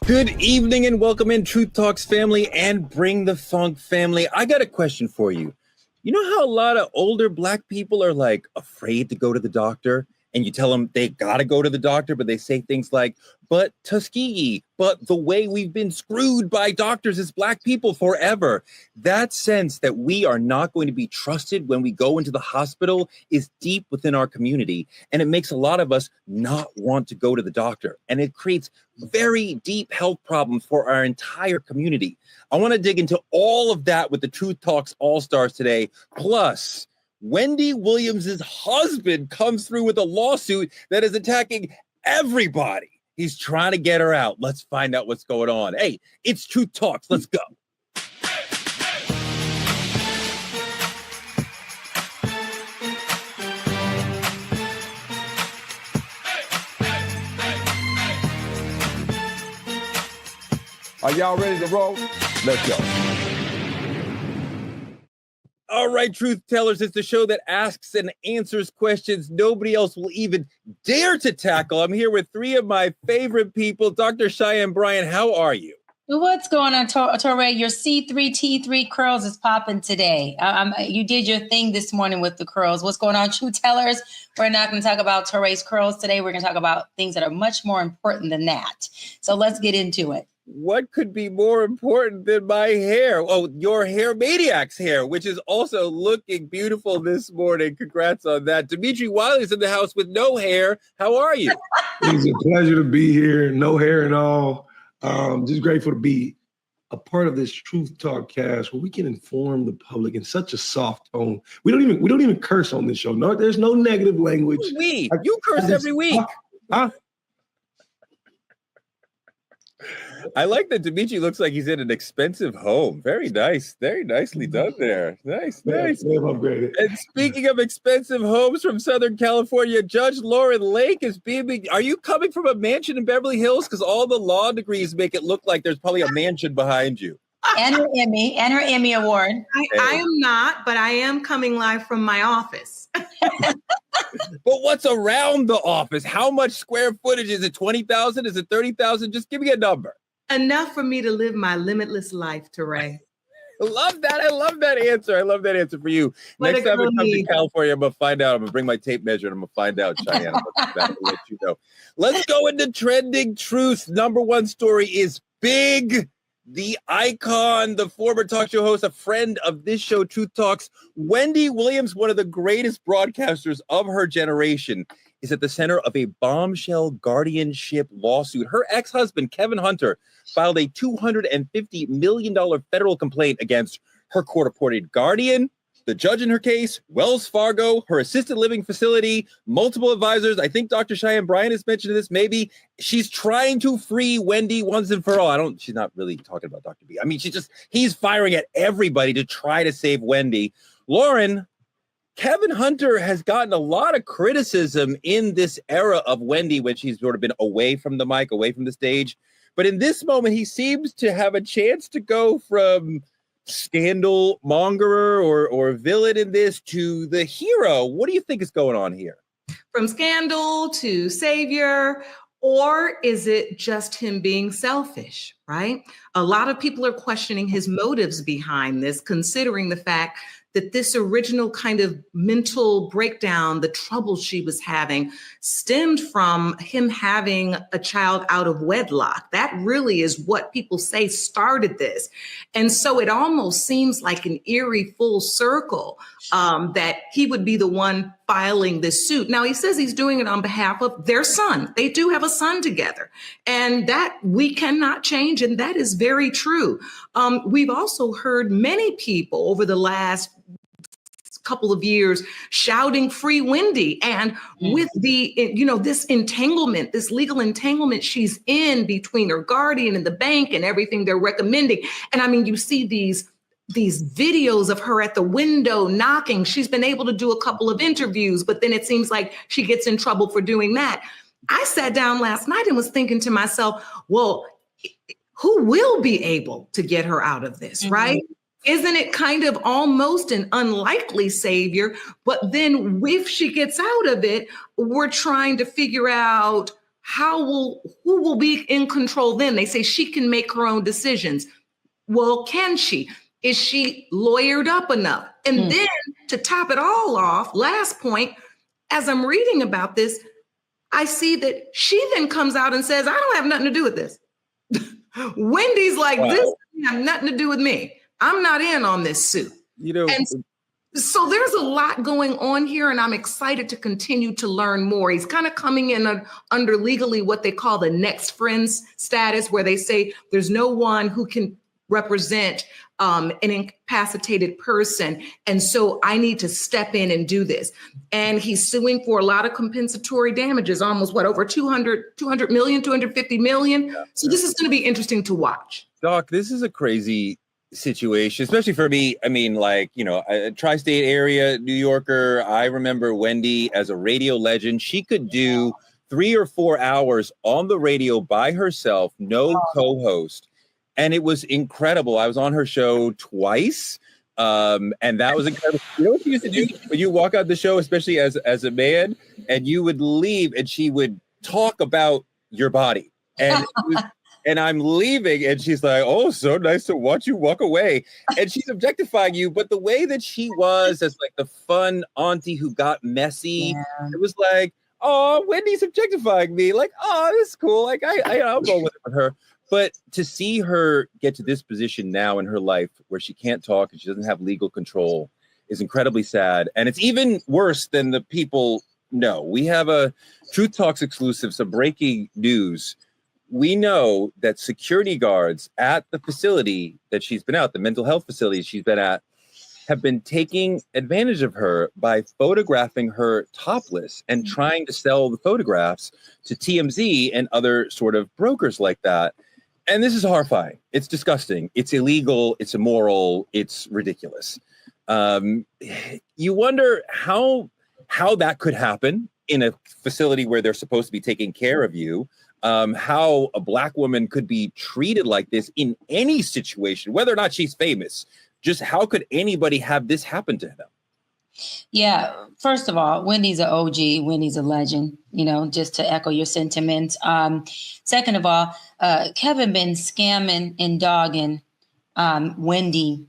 Good evening and welcome in Truth Talks family and Bring the Funk family. I got a question for you. You know how a lot of older Black people are like afraid to go to the doctor, and you tell them they got to go to the doctor, but they say things like, but Tuskegee, but the way we've been screwed by doctors as Black people forever. That sense that we are not going to be trusted when we go into the hospital is deep within our community. And it makes a lot of us not want to go to the doctor. And it creates very deep health problems for our entire community. I want to dig into all of that with the Truth Talks All-Stars today. Plus, Wendy Williams' husband comes through with a lawsuit that is attacking everybody. He's trying to get her out. Let's find out what's going on. Hey, it's Truth Talks. Let's go. Are y'all ready to roll? Let's go. All right, Truth Tellers, it's the show that asks and answers questions nobody else will even dare to tackle. I'm here with three of my favorite people. Dr. Cheyenne Bryan, how are you? What's going on, Torre? Your C3T3 curls is popping today. You did your thing this morning with the curls. What's going on, Truth Tellers? We're not going to talk about Torre's curls today. We're going to talk about things that are much more important than that. So let's get into it. What could be more important than my hair? Oh, your hair, Maniac's hair, which is also looking beautiful this morning. Congrats on that. Dimitri Wiley's in the house with no hair. How are you? It's a pleasure to be here. No hair at all. Just grateful to be a part of this Truth Talk cast where we can inform the public in such a soft tone. We don't even curse on this show. No, there's no negative language. You curse every week. I like that Dimitri looks like he's in an expensive home. Very nice. Very nicely done there. Nice. Upgraded. And speaking of expensive homes from Southern California, Judge Lauren Lake is beaming. Are you coming from a mansion in Beverly Hills? Because all the law degrees make it look like there's probably a mansion behind you. And her Emmy Award. I am not, but I am coming live from my office. But what's around the office? How much square footage? Is it 20,000? Is it 30,000? Just give me a number. Enough for me to live my limitless life, Teray. I love that answer. I love that answer for you. Next time I come to California, I'm going to find out. I'm going to bring my tape measure and I'm going to find out, Cheyenne. I'm going to let you know. Let's go into trending truth. Number one story is big. The icon, the former talk show host, a friend of this show, Truth Talks, Wendy Williams, one of the greatest broadcasters of her generation, is at the center of a bombshell guardianship lawsuit. Her ex-husband, Kevin Hunter, filed a $250 million federal complaint against her court-appointed guardian, the judge in her case, Wells Fargo, her assisted living facility, multiple advisors. I think Dr. Cheyenne Bryan has mentioned this. Maybe she's trying to free Wendy once and for all. She's not really talking about Dr. B. I mean, he's firing at everybody to try to save Wendy. Lauren, Kevin Hunter has gotten a lot of criticism in this era of Wendy when she's sort of been away from the mic, away from the stage. But in this moment, he seems to have a chance to go from scandal mongerer or villain in this to the hero. What do you think is going on here? From scandal to savior, or is it just him being selfish, right? A lot of people are questioning his motives behind this, considering the fact that this original kind of mental breakdown, the trouble she was having, stemmed from him having a child out of wedlock. That really is what people say started this. And so it almost seems like an eerie full circle that he would be the one filing this suit. Now, he says he's doing it on behalf of their son. They do have a son together, and that we cannot change. And that is very true. We've also heard many people over the last couple of years shouting free Wendy, and with the, this entanglement, this legal entanglement she's in between her guardian and the bank and everything they're recommending. And I mean, you see these videos of her at the window knocking. She's been able to do a couple of interviews, but then it seems like she gets in trouble for doing that. I sat down last night and was thinking to myself, well, who will be able to get her out of this, right? Isn't it kind of almost an unlikely savior? But then if she gets out of it, we're trying to figure out who will be in control then? They say she can make her own decisions. Well, can she? Is she lawyered up enough? And then to top it all off, last point, as I'm reading about this, I see that she then comes out and says, I don't have nothing to do with this. Wendy's like, Wow. this has nothing to do with me. I'm not in on this suit. And so there's a lot going on here, and I'm excited to continue to learn more. He's kind of coming in under legally what they call the next friends status, where they say there's no one who can represent an incapacitated person. And so I need to step in and do this. And he's suing for a lot of compensatory damages, almost over 200 million, 250 million. So this is going to be interesting to watch. Doc, this is a crazy situation, especially for me. I mean, like, a tri-state area New Yorker. I remember Wendy as a radio legend. She could do 3 or 4 hours on the radio by herself, no co-host. And it was incredible. I was on her show twice. And that was incredible. You know what she used to do? When you walk out the show, especially as a man, and you would leave and she would talk about your body. And I'm leaving and she's like, oh, so nice to watch you walk away. And she's objectifying you. But the way that she was as like the fun auntie who got messy, it was like, oh, Wendy's objectifying me. Like, oh, this is cool. Like, I'll go with her. But to see her get to this position now in her life where she can't talk and she doesn't have legal control is incredibly sad. And it's even worse than the people know. We have a Truth Talks exclusive, some breaking news. We know that security guards at the facility that she's been at, the mental health facility she's been at, have been taking advantage of her by photographing her topless and trying to sell the photographs to TMZ and other sort of brokers like that. And this is horrifying. It's disgusting. It's illegal. It's immoral. It's ridiculous. You wonder how that could happen in a facility where they're supposed to be taking care of you. How a Black woman could be treated like this in any situation, whether or not she's famous. Just how could anybody have this happen to them? Yeah, first of all, Wendy's an OG. Wendy's a legend, just to echo your sentiments. Second of all, Kevin been scamming and dogging Wendy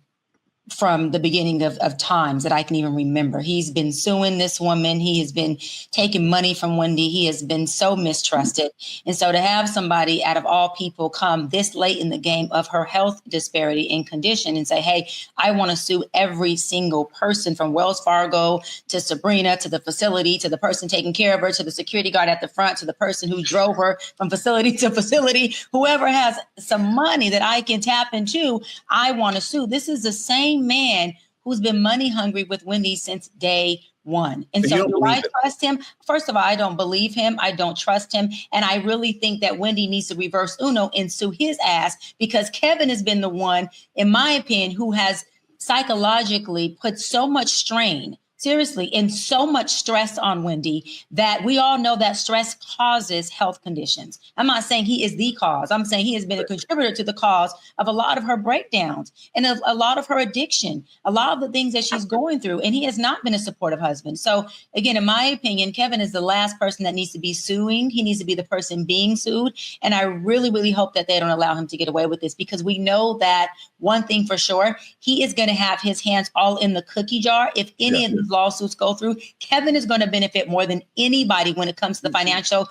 from the beginning of times that I can even remember. He's been suing this woman. He has been taking money from Wendy. He has been so mistrusted. And so to have somebody out of all people come this late in the game of her health disparity and condition and say, hey, I want to sue every single person from Wells Fargo to Sabrina, to the facility, to the person taking care of her, to the security guard at the front, to the person who drove her from facility to facility, whoever has some money that I can tap into, I want to sue. This is the same man who's been money hungry with Wendy since day one. And so do I trust him? First of all, I don't believe him. I don't trust him. And I really think that Wendy needs to reverse Uno and sue his ass, because Kevin has been the one, in my opinion, who has psychologically put so much strain, seriously, and so much stress on Wendy that we all know that stress causes health conditions. I'm not saying he is the cause. I'm saying he has been a contributor to the cause of a lot of her breakdowns and a lot of her addiction, a lot of the things that she's going through. And he has not been a supportive husband. So again, in my opinion, Kevin is the last person that needs to be suing. He needs to be the person being sued. And I really, really hope that they don't allow him to get away with this, because we know that one thing for sure, he is going to have his hands all in the cookie jar. If any of these lawsuits go through, Kevin is going to benefit more than anybody when it comes to the financial,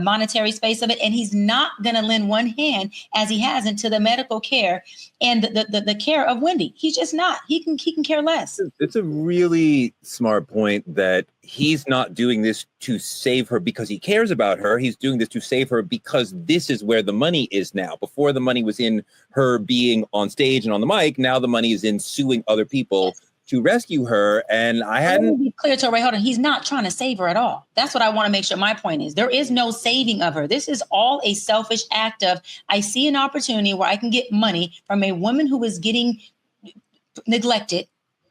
monetary space of it. And he's not going to lend one hand, as he hasn't, to the medical care and the care of Wendy. He's just not. He can care less. It's a really smart point that he's not doing this to save her because he cares about her. He's doing this to save her because this is where the money is now. Before, the money was in her being on stage and on the mic. Now the money is in suing other people to rescue her. And I hadn't... Let me be clear, Torrey, hold on. He's not trying to save her at all. That's what I want to make sure my point is. There is no saving of her. This is all a selfish act of, I see an opportunity where I can get money from a woman who is getting neglected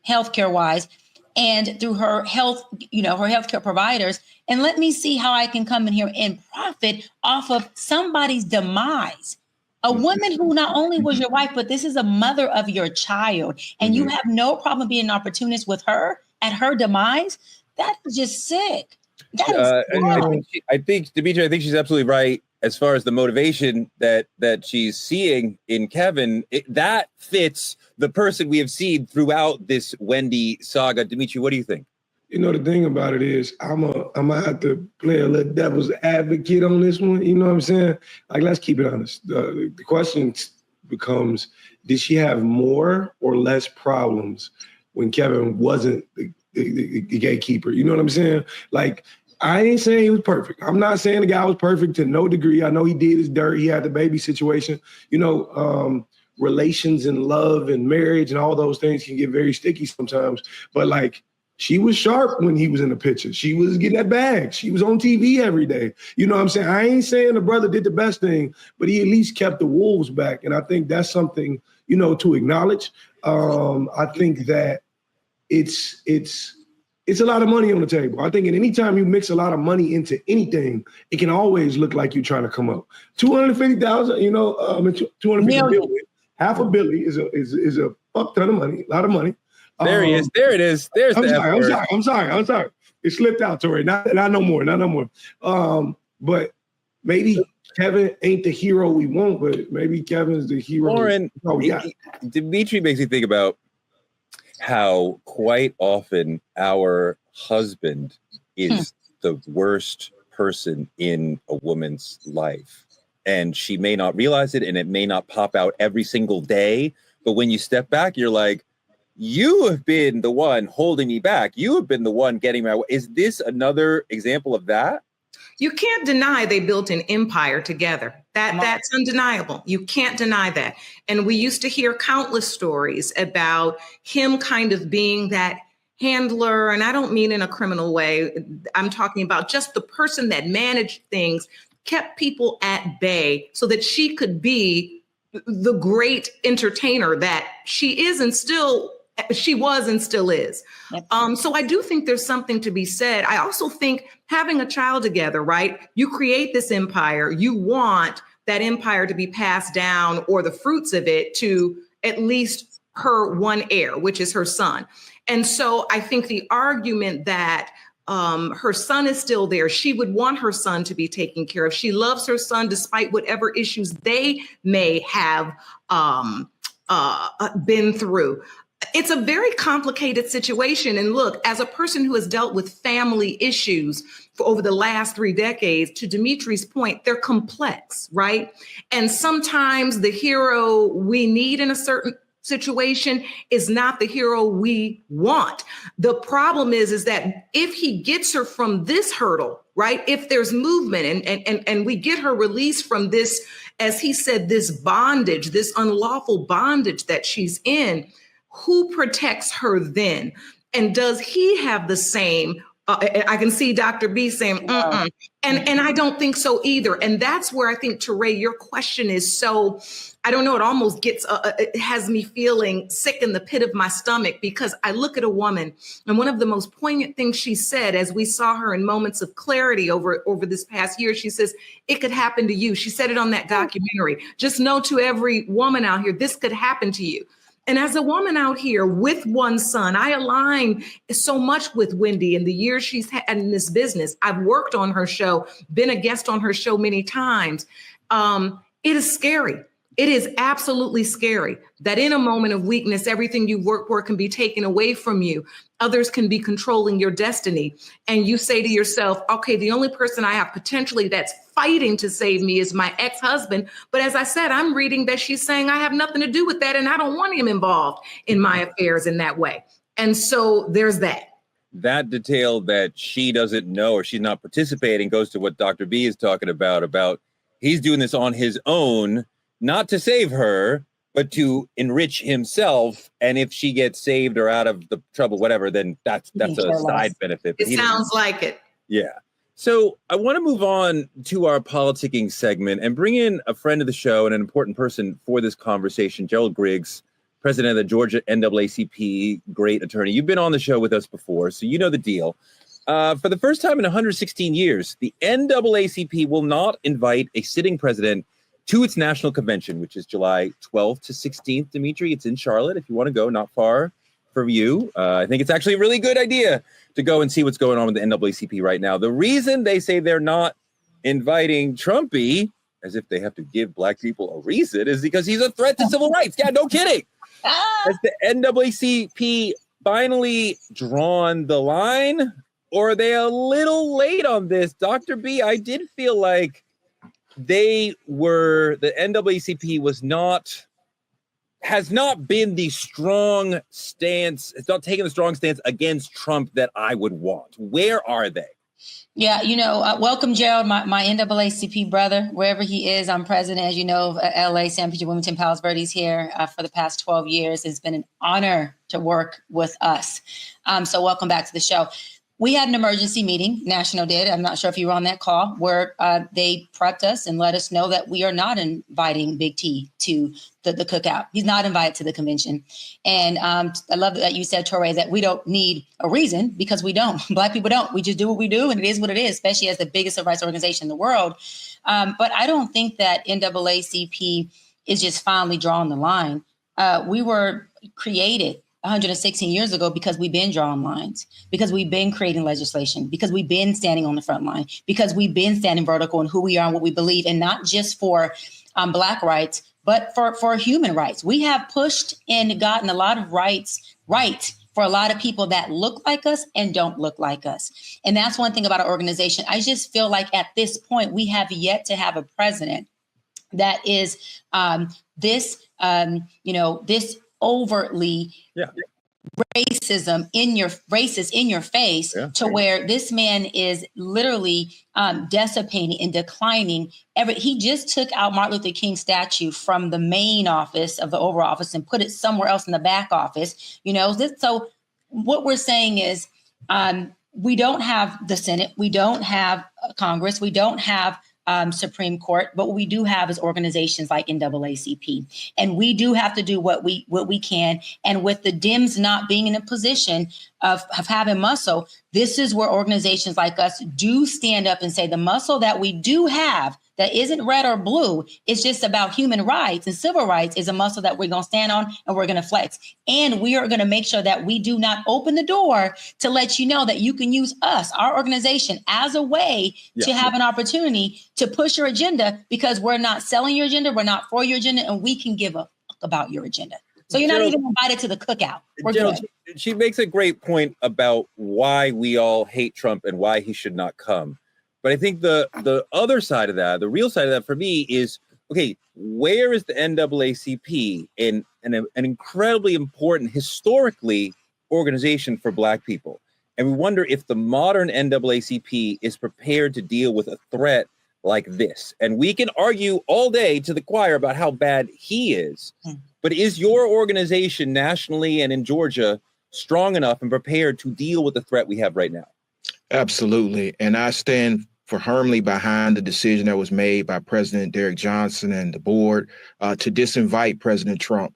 healthcare wise, and through her health, her healthcare providers. And let me see how I can come in here and profit off of somebody's demise. A woman who not only was your wife, but this is a mother of your child. And you have no problem being an opportunist with her at her demise. That is just sick. I think Demetri, I think she's absolutely right as far as the motivation that she's seeing in Kevin. That fits the person we have seen throughout this Wendy saga. Demetri, what do you think? You know, the thing about it is I'm gonna have to play a little devil's advocate on this one. You know what I'm saying? Like, let's keep it honest. The question becomes, did she have more or less problems when Kevin wasn't the gatekeeper? You know what I'm saying? Like, I ain't saying he was perfect. I'm not saying the guy was perfect to no degree. I know he did his dirt. He had the baby situation. You know, relations and love and marriage and all those things can get very sticky sometimes. But like, she was sharp when he was in the picture. She was getting that bag. She was on TV every day. You know what I'm saying? I ain't saying the brother did the best thing, but he at least kept the wolves back. And I think that's something, you know, to acknowledge. I think that it's a lot of money on the table. I think at any time you mix a lot of money into anything, it can always look like you're trying to come up. 250,000, you know, 250 billion, half a billion is a fuck ton of money, a lot of money. There he is. There it is. There's I'm sorry. It slipped out, Tori. Not no more. But maybe Kevin ain't the hero we want, but maybe Kevin's the hero. Lauren, Demetri makes me think about how quite often our husband is the worst person in a woman's life. And she may not realize it, and it may not pop out every single day. But when you step back, you're like, you have been the one holding me back. You have been the one getting my way. Is this another example of that? You can't deny they built an empire together. That's undeniable. You can't deny that. And we used to hear countless stories about him kind of being that handler. And I don't mean in a criminal way. I'm talking about just the person that managed things, kept people at bay so that she could be the great entertainer that she is and she was and still is. So I do think there's something to be said. I also think having a child together, right? You create this empire. You want that empire to be passed down, or the fruits of it, to at least her one heir, which is her son. And so I think the argument that her son is still there, she would want her son to be taken care of. She loves her son despite whatever issues they may have been through. It's a very complicated situation. And look, as a person who has dealt with family issues for over the last 3 decades, to Demetri's point, they're complex, right? And sometimes the hero we need in a certain situation is not the hero we want. The problem is that if he gets her from this hurdle, right? If there's movement and we get her released from this, as he said, this bondage, this unlawful bondage that she's in, who protects her then? And does he have the same? I can see Dr. B saying, and I don't think so either. And that's where I think, Teray, your question is so, I don't know, it almost gets, it has me feeling sick in the pit of my stomach, because I look at a woman, and one of the most poignant things she said, as we saw her in moments of clarity over this past year, she says, it could happen to you. She said it on that documentary. Just know, to every woman out here, this could happen to you. And as a woman out here with one son, I align so much with Wendy in the years she's had in this business. I've worked on her show, been a guest on her show many times. It is scary. It is absolutely scary that in a moment of weakness, everything you work for can be taken away from you. Others can be controlling your destiny. And you say to yourself, okay, the only person I have potentially that's fighting to save me is my ex-husband. But as I said, I'm reading that she's saying I have nothing to do with that, and I don't want him involved in my affairs in that way. And so there's that. That detail that she doesn't know, or she's not participating, goes to what Dr. B is talking about he's doing this on his own, not to save her, but to enrich himself. And if she gets saved or out of the trouble, whatever, then that's a side benefit. It sounds like it. Yeah. So I want to move on to our politicking segment and bring in a friend of the show and an important person for this conversation, Gerald Griggs, president of the Georgia NAACP, great attorney. You've been on the show with us before, so you know the deal. For the first time in 116 years, the NAACP will not invite a sitting president to its national convention, which is July 12th to 16th, Demetri. It's in Charlotte. If you want to go, not far for you. I think it's actually a really good idea to go and see what's going on with the NAACP right now. The reason they say they're not inviting Trumpy, as if they have to give black people a reason, is because he's a threat to civil rights. Yeah, no kidding. Has the NAACP finally drawn the line, or are they a little late on this? Dr. B, I did feel like the NAACP has not been the strong stance, it's not taken the strong stance against Trump that I would want. Where are they? Yeah, welcome, Gerald, my NAACP brother, wherever he is. I'm president, as you know, of LA, San Pedro, Wilmington, Palos Verdes here for the past 12 years. It's been an honor to work with us. So welcome back to the show. We had an emergency meeting, National did. I'm not sure if you were on that call, where they prepped us and let us know that we are not inviting Big T to the cookout. He's not invited to the convention. And I love that you said, Touré, that we don't need a reason, because we don't. Black people don't. We just do what we do, and it is what it is, especially as the biggest civil rights organization in the world. But I don't think that NAACP is just finally drawing the line. We were created 116 years ago because we've been drawing lines, because we've been creating legislation, because we've been standing on the front line, because we've been standing vertical in who we are and what we believe, and not just for Black rights, but for human rights. We have pushed and gotten a lot of rights right for a lot of people that look like us and don't look like us. And that's one thing about our organization. I just feel like at this point, we have yet to have a president that is this overtly racist in your face, to where this man is literally dissipating and declining. He just took out Martin Luther King's statue from the main office of the Oval Office and put it somewhere else in the back office. So what we're saying is we don't have the Senate, we don't have Congress, we don't have Supreme Court, but what we do have is organizations like NAACP, and we do have to do what we can. And with the Dems not being in a position of having muscle, this is where organizations like us do stand up and say the muscle that we do have, that isn't red or blue, it's just about human rights and civil rights, is a muscle that we're going to stand on and we're going to flex. And we are going to make sure that we do not open the door to let you know that you can use us, our organization, as a way to have an opportunity to push your agenda, because we're not selling your agenda, we're not for your agenda, and we can give a fuck about your agenda. So you're not even invited to the cookout. She makes a great point about why we all hate Trump and why he should not come. But I think the other side of that, the real side of that for me is, okay, where is the NAACP in an incredibly important, historically, organization for Black people? And we wonder if the modern NAACP is prepared to deal with a threat like this. And we can argue all day to the choir about how bad he is. But is your organization nationally and in Georgia strong enough and prepared to deal with the threat we have right now? Absolutely. And I stand firmly behind the decision that was made by President Derek Johnson and the board to disinvite President Trump.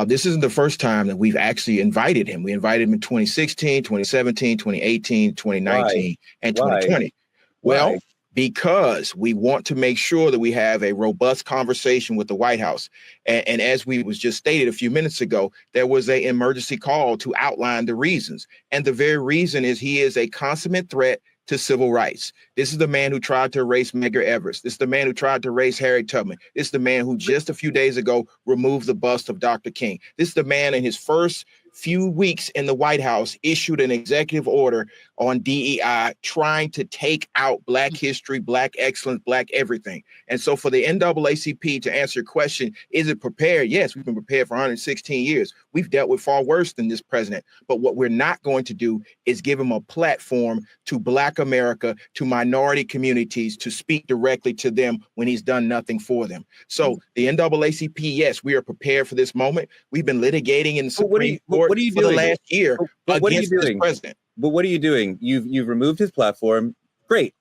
This isn't the first time that we've actually invited him. We invited him in 2016, 2017, 2018, 2019, and 2020. Well, because we want to make sure that we have a robust conversation with the White House. And as we was just stated a few minutes ago, there was an emergency call to outline the reasons. And the very reason is he is a consummate threat to civil rights. This is the man who tried to erase Medgar Evers. This is the man who tried to erase Harriet Tubman. This is the man who just a few days ago removed the bust of Dr. King. This is the man in his first few weeks in the White House issued an executive order on DEI, trying to take out Black history, Black excellence, Black everything. And so for the NAACP, to answer your question, is it prepared? Yes, we've been prepared for 116 years. We've dealt with far worse than this president. But what we're not going to do is give him a platform to Black America, to minority communities, to speak directly to them when he's done nothing for them. So the NAACP, yes, we are prepared for this moment. We've been litigating in the Supreme Court for the last year against this president. But what are you doing? You've removed his platform. Great.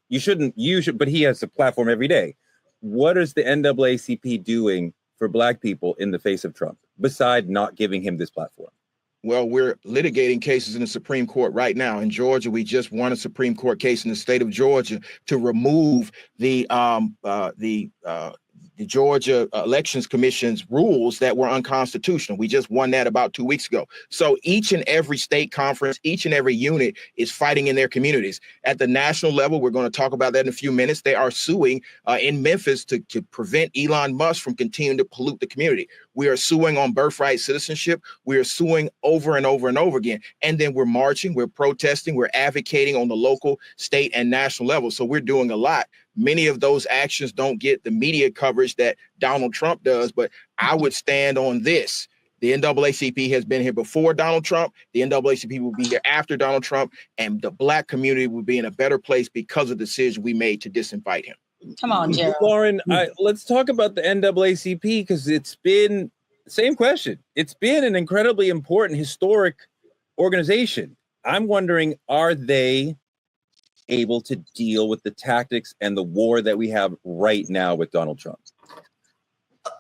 You should, but he has a platform every day. What is the NAACP doing for Black people in the face of Trump, besides not giving him this platform? Well, we're litigating cases in the Supreme Court right now. In Georgia, we just won a Supreme Court case in the state of Georgia to remove the the Georgia Elections Commission's rules that were unconstitutional. We just won that about 2 weeks ago. So each and every state conference, each and every unit is fighting in their communities. At the national level, we're going to talk about that in a few minutes. They are suing in Memphis to prevent Elon Musk from continuing to pollute the community. We are suing on birthright citizenship. We are suing over and over and over again. And then we're marching, we're protesting, we're advocating on the local, state, and national level. So we're doing a lot. Many of those actions don't get the media coverage that Donald Trump does, but I would stand on this. The NAACP has been here before Donald Trump. The NAACP will be here after Donald Trump, and the Black community will be in a better place because of the decision we made to disinvite him. Come on, Gerald. Lauren, let's talk about the NAACP, because it's been same question. It's been an incredibly important historic organization. I'm wondering, are they able to deal with the tactics and the war that we have right now with Donald Trump?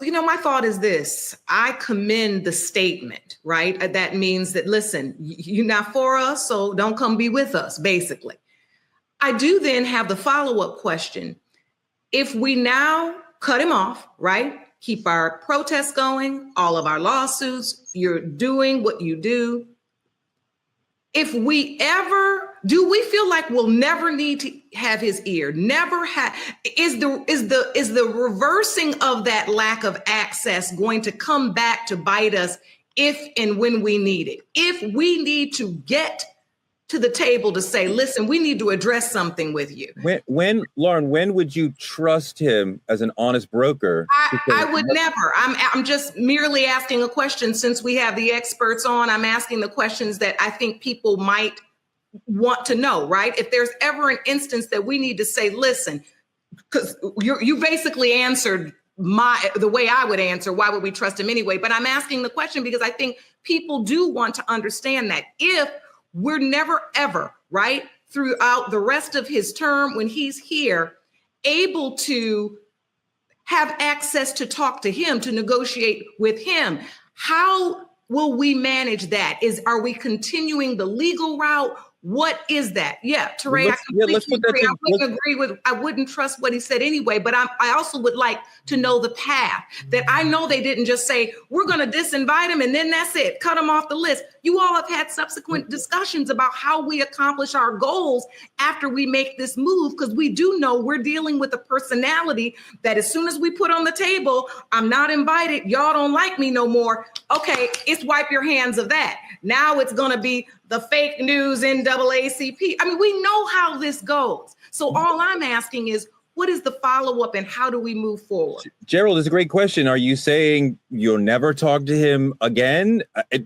You know, my thought is this. I commend the statement, right? That means that, listen, you're not for us, so don't come be with us, basically. I do then have the follow-up question. If we now cut him off, right? Keep our protests going, all of our lawsuits, you're doing what you do. If we ever, do we feel like we'll never need to have his ear? Never have, is the reversing of that lack of access going to come back to bite us if and when we need it? If we need to get to the table to say, listen, we need to address something with you. Lauren, when would you trust him as an honest broker? I would never. I'm just merely asking a question. Since we have the experts on, I'm asking the questions that I think people might want to know, right? If there's ever an instance that we need to say, listen, because you basically answered the way I would answer, why would we trust him anyway? But I'm asking the question because I think people do want to understand that if we're never, ever, right, throughout the rest of his term when he's here, able to have access to talk to him, to negotiate with him, how will we manage that? Are we continuing the legal route? What is that? Yeah, Teray, I wouldn't trust what he said anyway, but I also would like to know the path, that I know they didn't just say, we're going to disinvite him and then that's it, cut him off the list. You all have had subsequent discussions about how we accomplish our goals after we make this move, because we do know we're dealing with a personality that as soon as we put on the table, I'm not invited, y'all don't like me no more. Okay, it's wipe your hands of that. Now it's going to be the fake news NAACP. I mean, we know how this goes. So all I'm asking is, what is the follow-up and how do we move forward? Gerald, it's a great question. Are you saying you'll never talk to him again? I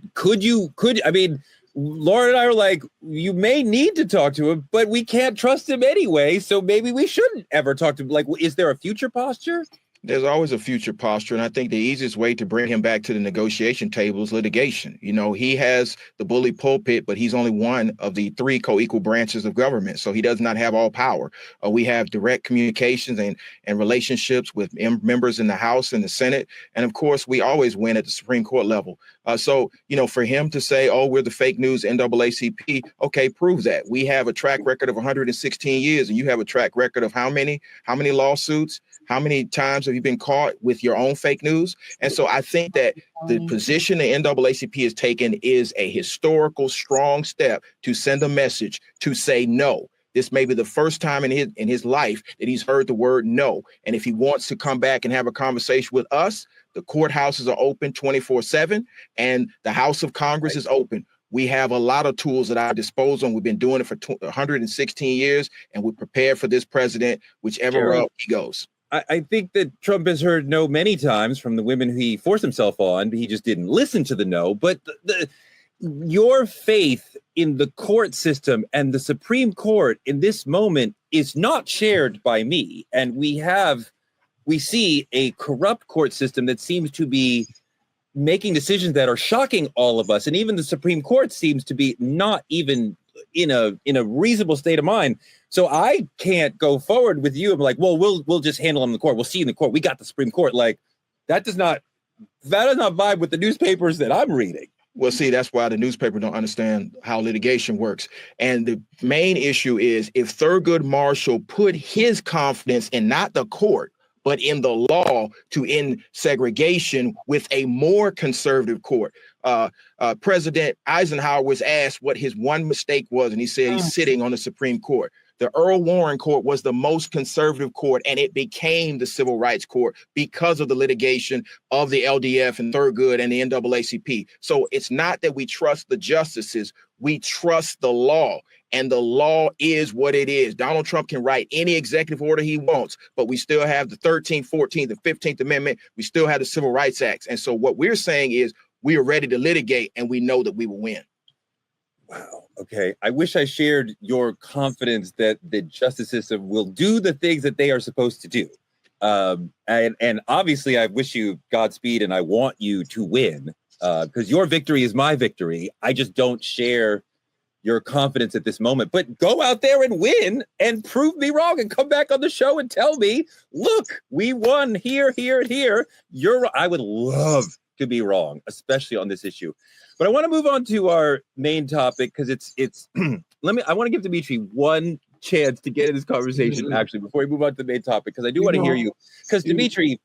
mean, Lauren and I are like, you may need to talk to him, but we can't trust him anyway. So maybe we shouldn't ever talk to him. Like, is there a future posture? There's always a future posture. And I think the easiest way to bring him back to the negotiation table is litigation. You know, he has the bully pulpit, but he's only one of the three co-equal branches of government. So he does not have all power. We have direct communications and relationships with members in the House and the Senate. And of course, we always win at the Supreme Court level. So, you know, for him to say, oh, we're the fake news NAACP, okay, prove that. We have a track record of 116 years and you have a track record of how many lawsuits? How many times have you been caught with your own fake news? And so I think that the position the NAACP has taken is a historical, strong step to send a message to say no. This may be the first time in his life that he's heard the word no. And if he wants to come back and have a conversation with us, the courthouses are open 24/7 and the House of Congress is open. We have a lot of tools at our disposal. We've been doing it for 116 years, and we're prepared for this president, whichever route he goes. I think that Trump has heard no many times from the women who he forced himself on, but he just didn't listen to the no. But your faith in the court system and the Supreme Court in this moment is not shared by me. And we see a corrupt court system that seems to be making decisions that are shocking all of us. And even the Supreme Court seems to be not even in a reasonable state of mind. So I can't go forward with you. I'm like, well, we'll just handle him in the court. We'll see you in the court. We got the Supreme Court. Like that does not vibe with the newspapers that I'm reading. Well, see, that's why the newspaper don't understand how litigation works. And the main issue is if Thurgood Marshall put his confidence in not the court, but in the law to end segregation with a more conservative court. President Eisenhower was asked what his one mistake was, and he said he's sitting on the Supreme Court. The Earl Warren Court was the most conservative court, and it became the Civil Rights Court because of the litigation of the LDF and Thurgood and the NAACP. So it's not that we trust the justices, we trust the law, and the law is what it is. Donald Trump can write any executive order he wants, but we still have the 13th, 14th, and 15th Amendment. We still have the Civil Rights Acts. And so what we're saying is we are ready to litigate, and we know that we will win. Wow. Okay. I wish I shared your confidence that the justice system will do the things that they are supposed to do. And obviously, I wish you Godspeed, and I want you to win because your victory is my victory. I just don't share your confidence at this moment. But go out there and win and prove me wrong and come back on the show and tell me, look, we won here, here, and here. I would love to be wrong, especially on this issue. But I want to move on to our main topic because it's I want to give Dimitri one chance to get in this conversation actually before we move on to the main topic, because I do want to hear you. Because Dimitri,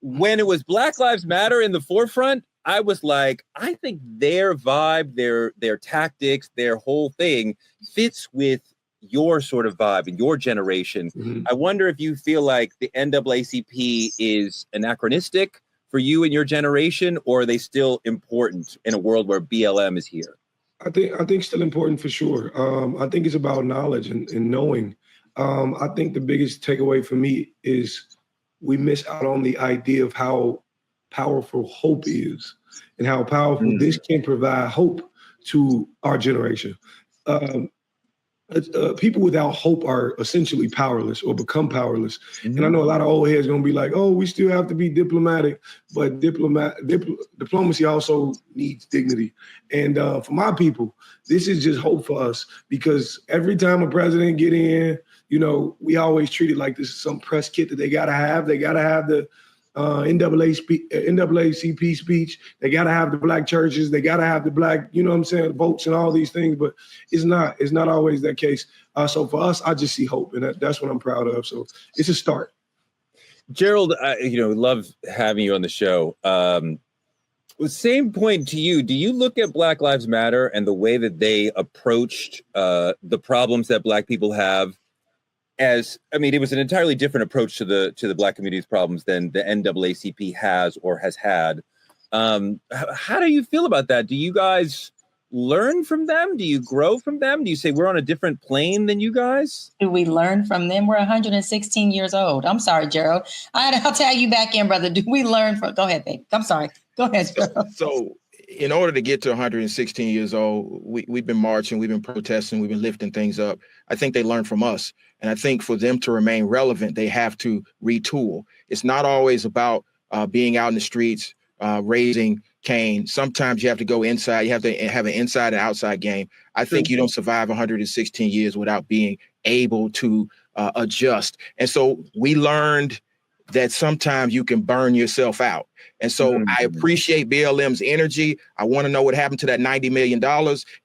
when it was Black Lives Matter in the forefront, I was like, I think their vibe, their tactics, their whole thing fits with your sort of vibe and your generation. I wonder if you feel like the NAACP is anachronistic for you and your generation, or are they still important in a world where BLM is here? I think still important for sure. I think it's about knowledge and knowing. I think the biggest takeaway for me is we miss out on the idea of how powerful hope is and how powerful this can provide hope to our generation. People without hope are essentially powerless or become powerless. And I know a lot of old heads going to be like, oh, we still have to be diplomatic, but diplomacy also needs dignity. And for my people, this is just hope for us, because every time a president get in, we always treat it like this is some press kit that they got to have. They got to have the NAACP speech. They got to have the black churches. They got to have the black, votes and all these things. But it's not always that case. So for us, I just see hope, and that's what I'm proud of. So it's a start. Gerald, love having you on the show. Same point to you. Do you look at Black Lives Matter and the way that they approached the problems that Black people have it was an entirely different approach to the Black community's problems than the NAACP has or has had. How do you feel about that? Do you guys learn from them? Do you grow from them? Do you say we're on a different plane than you guys? Do we learn from them? We're 116 years old. I'm sorry, Gerald. I'll tell you back in, brother. Do we learn from? Go ahead, babe. I'm sorry. Go ahead, Gerald. So in order to get to 116 years old, we've been marching, we've been protesting, we've been lifting things up. I think they learn from us. And I think for them to remain relevant, they have to retool. It's not always about being out in the streets, raising Cain. Sometimes you have to go inside. You have to have an inside and outside game. I think you don't survive 116 years without being able to adjust. And so we learned that sometimes you can burn yourself out. And so I appreciate BLM's energy. I want to know what happened to that $90 million.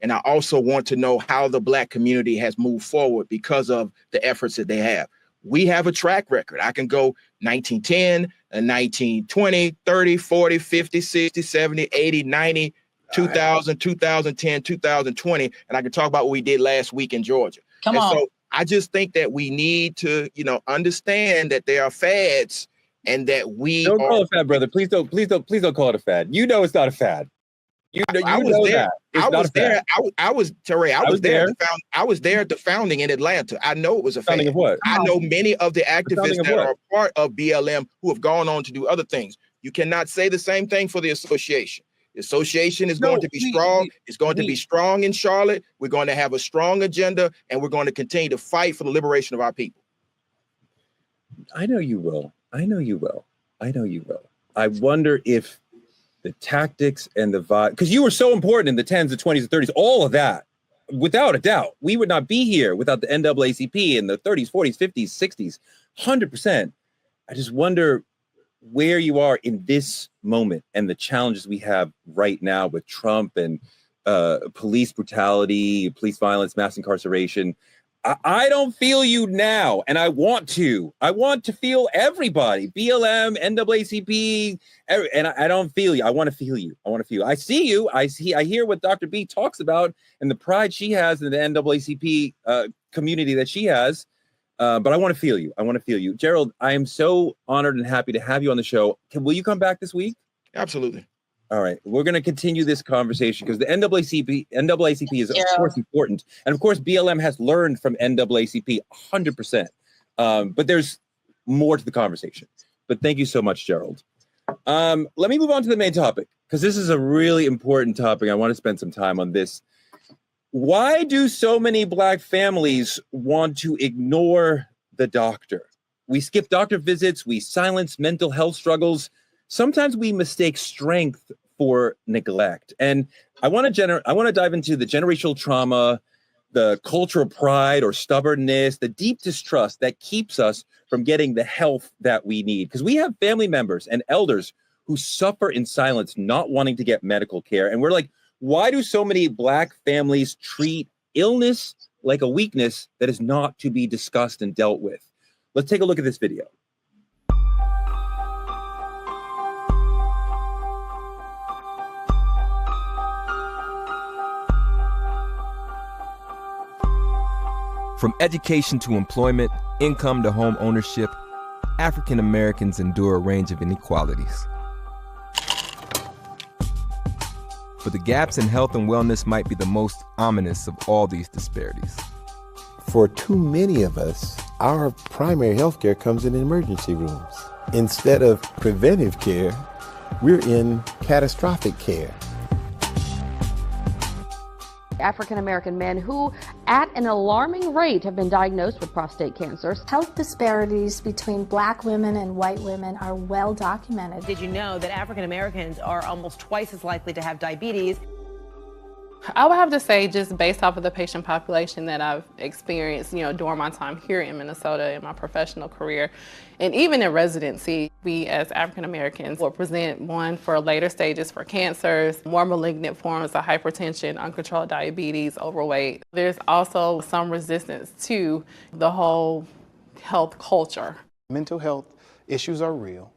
And I also want to know how the Black community has moved forward because of the efforts that they have. We have a track record. I can go 1910, 1920, 30, 40, 50, 60, 70, 80, 90, 2000, 2010, 2020. And I can talk about what we did last week in Georgia. Come on. So I just think that we need to, understand that there are fads and that we don't call it a fad, brother. Please don't call it a fad. It's not a fad. I was there. I was there at the founding in Atlanta. I know it was a founding of what? I know many of the activists that are part of BLM who have gone on to do other things. You cannot say the same thing for the association. The association is going to be strong. It's going to be strong in Charlotte. We're going to have a strong agenda, and we're going to continue to fight for the liberation of our people. I know you will. I wonder if the tactics and the vibe, because you were so important in the 10s, the 20s, the 30s, all of that, without a doubt, we would not be here without the NAACP in the 30s, 40s, 50s, 60s, 100%. I just wonder where you are in this moment and the challenges we have right now with Trump and police brutality, police violence, mass incarceration. I don't feel you now, and I want to. I want to feel everybody, BLM, NAACP, and I don't feel you. I want to feel you. I want to feel. I see you. I hear what Dr. B talks about and the pride she has in the NAACP community that she has. But I want to feel you. I want to feel you. Gerald, I am so honored and happy to have you on the show. Will you come back this week? Absolutely. All right. We're going to continue this conversation because the NAACP is, of course, important. And, of course, BLM has learned from NAACP 100%. But there's more to the conversation. But thank you so much, Gerald. Let me move on to the main topic because this is a really important topic. I want to spend some time on this. Why do so many Black families want to ignore the doctor? We skip doctor visits. We silence mental health struggles. Sometimes we mistake strength for neglect. And I want to dive into the generational trauma, the cultural pride or stubbornness, the deep distrust that keeps us from getting the help that we need. Because we have family members and elders who suffer in silence, not wanting to get medical care. And we're like, why do so many Black families treat illness like a weakness that is not to be discussed and dealt with? Let's take a look at this video. From education to employment, income to home ownership, African Americans endure a range of inequalities. But the gaps in health and wellness might be the most ominous of all these disparities. For too many of us, our primary health care comes in emergency rooms. Instead of preventive care, we're in catastrophic care. African American men who, at an alarming rate, have been diagnosed with prostate cancer. Health disparities between Black women and white women are well documented. Did you know that African Americans are almost twice as likely to have diabetes? I would have to say, just based off of the patient population that I've experienced, during my time here in Minnesota in my professional career, and even in residency, we as African Americans will present one for later stages for cancers, more malignant forms of hypertension, uncontrolled diabetes, overweight. There's also some resistance to the whole health culture. Mental health issues are real,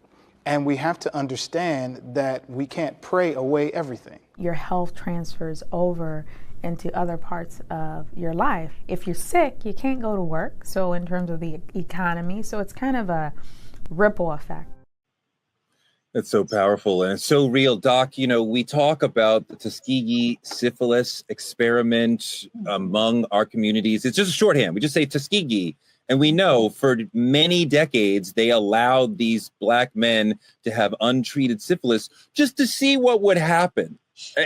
and we have to understand that we can't pray away everything. Your health transfers over into other parts of your life. If you're sick, you can't go to work. So in terms of the economy, so it's kind of a ripple effect. That's so powerful and it's so real. Doc, we talk about the Tuskegee syphilis experiment among our communities. It's just a shorthand. We just say Tuskegee. And we know for many decades, they allowed these Black men to have untreated syphilis just to see what would happen.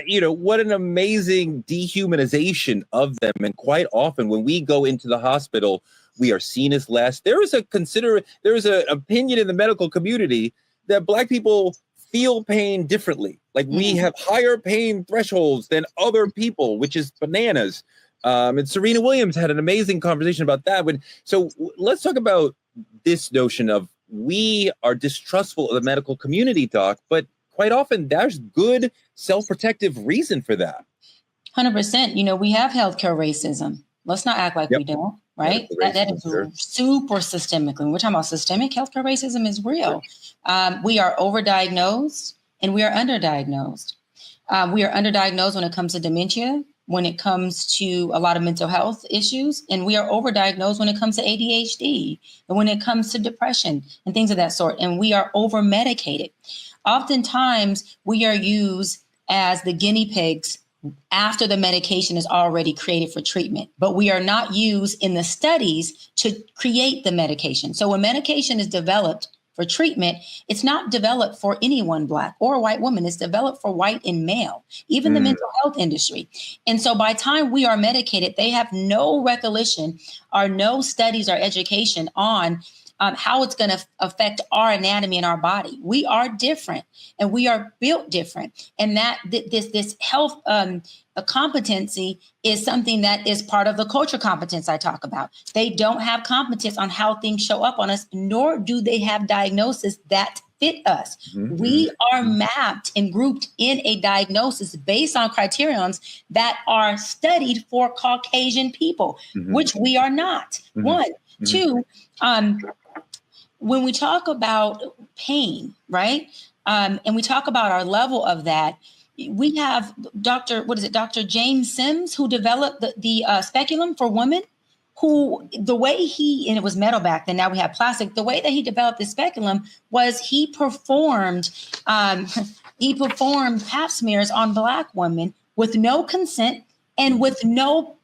What an amazing dehumanization of them. And quite often when we go into the hospital, we are seen as less. There is an opinion in the medical community that Black people feel pain differently. Like we have higher pain thresholds than other people, which is bananas. And Serena Williams had an amazing conversation about that. So let's talk about this notion of we are distrustful of the medical community, Doc, but quite often there's good self-protective reason for that. 100%. We have healthcare racism. Let's not act like we don't, right? That is super systemic. When we're talking about systemic healthcare racism is real. We are overdiagnosed and we are underdiagnosed. We are underdiagnosed when it comes to dementia, when it comes to a lot of mental health issues, and we are overdiagnosed when it comes to ADHD and when it comes to depression and things of that sort. And we are over-medicated. Oftentimes, we are used as the guinea pigs after the medication is already created for treatment, but we are not used in the studies to create the medication. So when medication is developed for treatment, it's not developed for anyone Black or a white woman. It's developed for white and male, even the mental health industry. And so by the time we are medicated, they have no recollection or no studies or education on how it's going to affect our anatomy and our body. We are different and we are built different. And that this health competency is something that is part of the culture competence I talk about. They don't have competence on how things show up on us, nor do they have diagnosis that fit us. We are mapped and grouped in a diagnosis based on criterions that are studied for Caucasian people, which we are not. One. Two, when we talk about pain, right? And we talk about our level of that, we have Dr. James Sims, who developed the speculum for women, who the way and it was metal back then, now we have plastic. The way that he developed the speculum was he performed pap smears on Black women with no consent and with no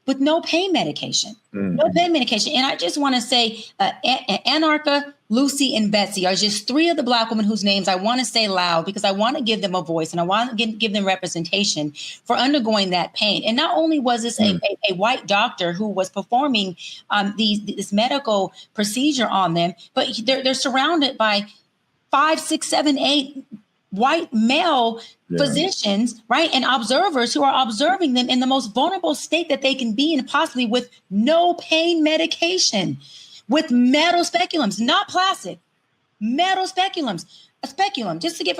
pain medication. No pain medication. And I just want to say Anarcha, Lucy, and Betsy are just three of the Black women whose names I want to say loud because I want to give them a voice and I want to give them representation for undergoing that pain. And not only was this a white doctor who was performing this medical procedure on them, but they're surrounded by 5, 6, 7, 8 white male physicians, right? And observers who are observing them in the most vulnerable state that they can be in, possibly with no pain medication, with metal speculums, not plastic, metal speculums. A speculum, just to give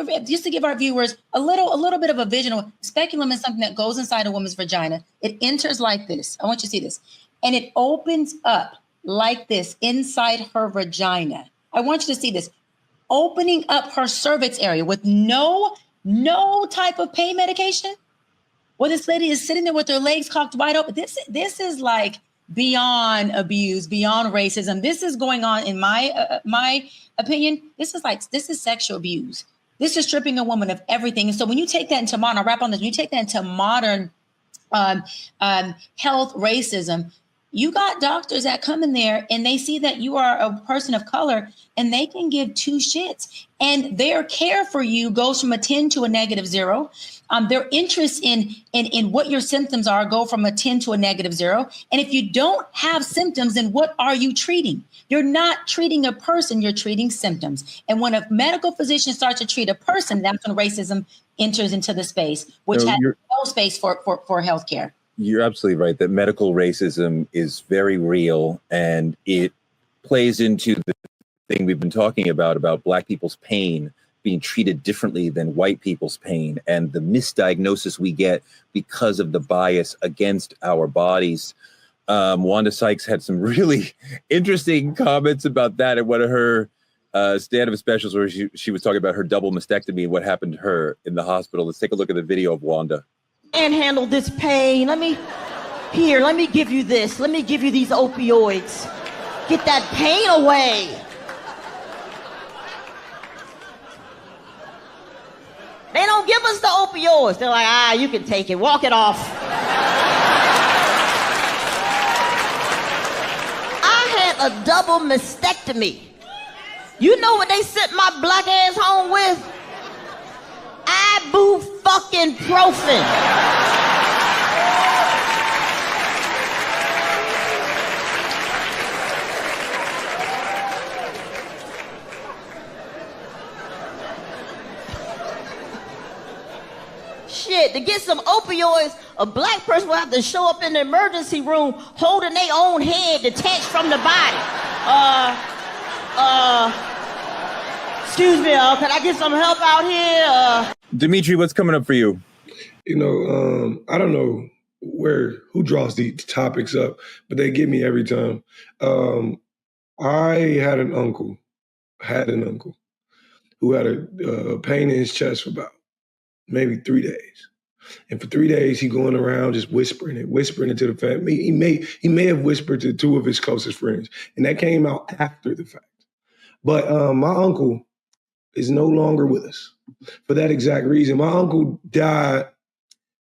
our viewers a little bit of a visual. Speculum is something that goes inside a woman's vagina. It enters like this. I want you to see this. And it opens up like this inside her vagina. I want you to see this. Opening up her cervix area with no type of pain medication. Well, this lady is sitting there with her legs cocked wide open. This is like beyond abuse, beyond racism. This is going on, in my opinion. This is sexual abuse. This is stripping a woman of everything. And so when you take that into modern, I'll wrap on this. When you take that into modern health racism, you got doctors that come in there and they see that you are a person of color and they can give two shits. And their care for you goes from a 10 to a -0. Their interest in what your symptoms are go from a 10 to a -0. And if you don't have symptoms, then what are you treating? You're not treating a person, you're treating symptoms. And when a medical physician starts to treat a person, that's when racism enters into the space, which has no space for healthcare. You're absolutely right that medical racism is very real, and it plays into the thing we've been talking about Black people's pain being treated differently than white people's pain, and the misdiagnosis we get because of the bias against our bodies. Wanda Sykes had some really interesting comments about that in one of her stand-up specials where she was talking about her double mastectomy and what happened to her in the hospital. Let's take a look at the video of Wanda. And handle this pain. Let me give you this. Let me give you these opioids. Get that pain away. They don't give us the opioids. They're like, you can take it. Walk it off. I had a double mastectomy. You know what they sent my Black ass home with? Ibuprofen. Shit, to get some opioids, a Black person will have to show up in the emergency room holding their own head detached from the body. Excuse me, can I get some help out here? Dimitri, what's coming up for you? I don't know who draws these topics up, but they get me every time. I had an uncle who had a pain in his chest for about maybe 3 days. And for 3 days, he going around just whispering it to the family. He may have whispered to two of his closest friends, and that came out after the fact. But my uncle is no longer with us for that exact reason. My uncle died.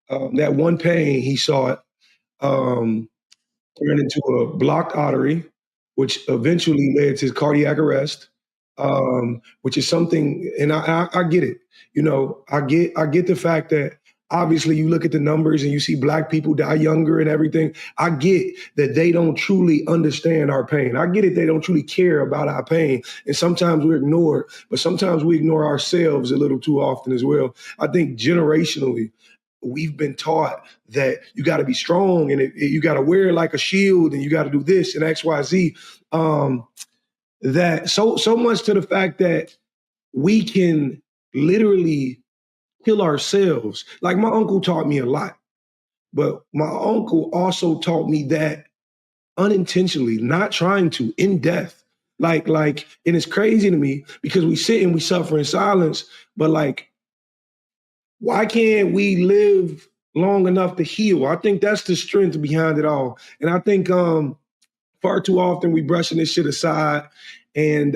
That one pain, he saw it turn into a blocked artery, which eventually led to cardiac arrest, which is something, and I get it. I get the fact that obviously you look at the numbers and you see Black people die younger and everything. I get that they don't truly understand our pain. I get it. They don't truly care about our pain. And sometimes we ignore it, but sometimes we ignore ourselves a little too often as well. I think generationally, we've been taught that you got to be strong and you got to wear like a shield and you got to do this and X, Y, Z. That so much to the fact that we can literally kill ourselves. Like my uncle taught me a lot, but my uncle also taught me that unintentionally, not trying to, in death. Like, and it's crazy to me because we sit and we suffer in silence, but like, why can't we live long enough to heal? I think that's the strength behind it all. And I think far too often we brushing this shit aside, and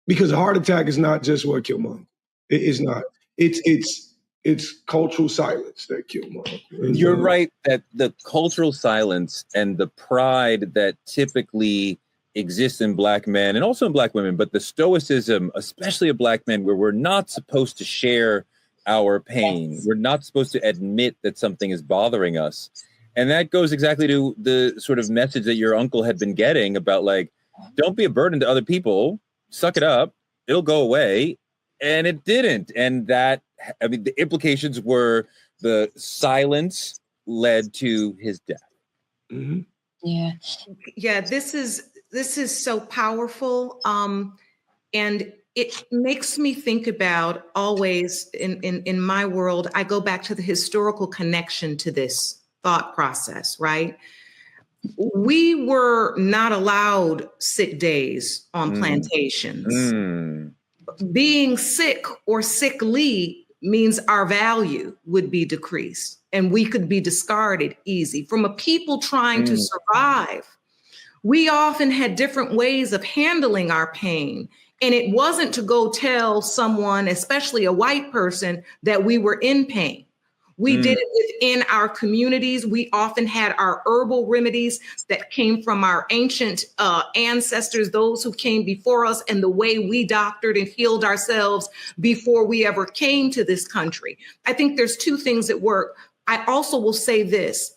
because a heart attack is not just what killed my uncle. It's not. It's cultural silence that killed my uncle. And, you're right that the cultural silence and the pride that typically exists in Black men and also in Black women, but the stoicism, especially of Black men, where we're not supposed to share our pain. We're not supposed to admit that something is bothering us. And that goes exactly to the sort of message that your uncle had been getting about, like, don't be a burden to other people, suck it up, it'll go away. And it didn't. And that, I mean, the implications were the silence led to his death. Mm-hmm. Yeah. Yeah, this is so powerful. And it makes me think about always in my world, I go back to the historical connection to this thought process, right? We were not allowed sick days on plantations. Being sick or sickly means our value would be decreased and we could be discarded easy. From a people trying to survive, we often had different ways of handling our pain. And it wasn't to go tell someone, especially a white person, that we were in pain. We did it within our communities. We often had our herbal remedies that came from our ancient ancestors, those who came before us, and the way we doctored and healed ourselves before we ever came to this country. I think there's two things at work. I also will say this.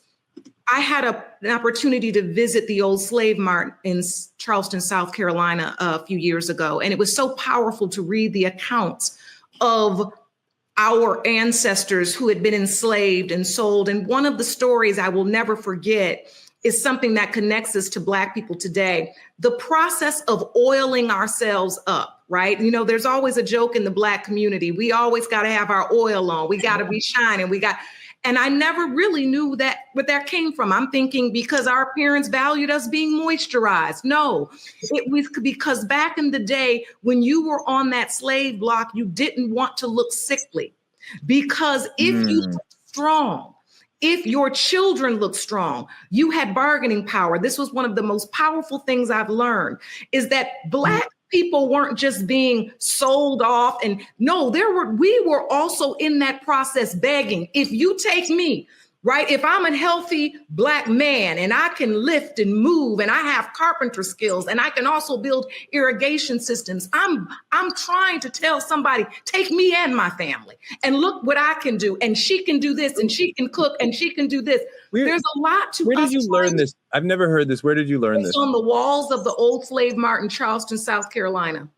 I had an opportunity to visit the old slave mart in Charleston, South Carolina a few years ago. And it was so powerful to read the accounts of our ancestors who had been enslaved and sold. And one of the stories I will never forget is something that connects us to Black people today. The process of oiling ourselves up, right? You know, there's always a joke in the Black community. We always got to have our oil on. We got to be shining. And I never really knew that where that came from. I'm thinking because our parents valued us being moisturized. No, it was because back in the day when you were on that slave block, you didn't want to look sickly. Because if you look strong, if your children look strong, you had bargaining power. This was one of the most powerful things I've learned is that Black people weren't just being sold off. And no, we were also in that process begging. If you take me, right? If I'm a healthy Black man and I can lift and move and I have carpenter skills and I can also build irrigation systems, I'm trying to tell somebody, take me and my family and look what I can do. And she can do this and she can cook and she can do this. There's a lot to Where did you learn this? I've never heard this. Where did you learn this? It's on the walls of the old slave mart in Charleston, South Carolina.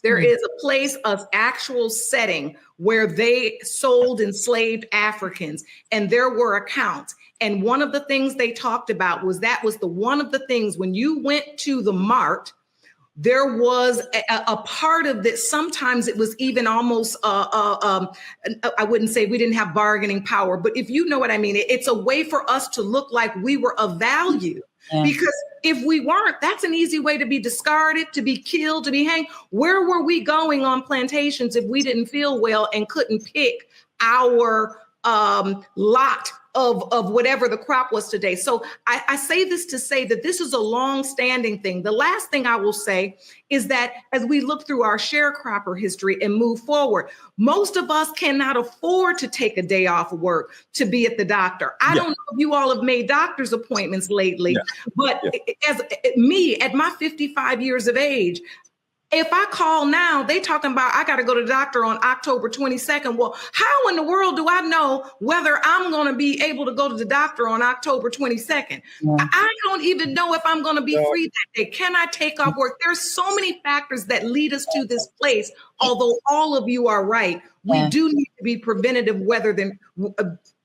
There is a place, of actual setting where they sold enslaved Africans, and there were accounts. And one of the things they talked about was one of the things when you went to the mart, there was a part of that. Sometimes it was even almost, I wouldn't say we didn't have bargaining power, but if you know what I mean, it's a way for us to look like we were of value. Yeah. Because if we weren't, that's an easy way to be discarded, to be killed, to be hanged. Where were we going on plantations if we didn't feel well and couldn't pick our lot of whatever the crop was today? So I say this to say that this is a long-standing thing. The last thing I will say is that as we look through our sharecropper history and move forward, most of us cannot afford to take a day off of work to be at the doctor. I don't know if you all have made doctor's appointments lately, but as me at my 55 years of age, if I call now, they talking about I got to go to the doctor on October 22nd. Well, how in the world do I know whether I'm going to be able to go to the doctor on October 22nd? I don't even know if I'm going to be free that day. Can I take off work? There's so many factors that lead us to this place. Although all of you are right, we do need to be preventative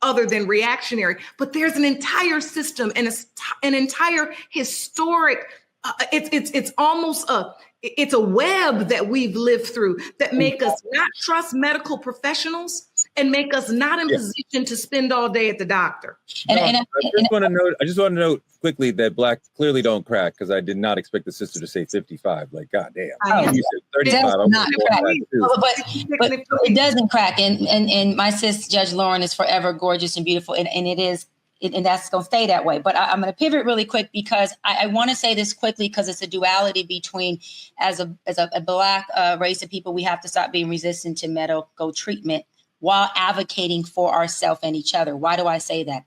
other than reactionary. But there's an entire system and an entire historic it's almost it's a web that we've lived through that make us not trust medical professionals and make us not in position to spend all day at the doctor. I just want to note quickly that Black clearly don't crack, because I did not expect the sister to say 55. Like, God damn. You said 35. Not crack. But it doesn't crack. And my sis, Judge Lauren, is forever gorgeous and beautiful. And it is. And that's going to stay that way. But I'm going to pivot really quick, because I want to say this quickly, because it's a duality between, as a Black race of people, we have to stop being resistant to medical treatment while advocating for ourselves and each other. Why do I say that?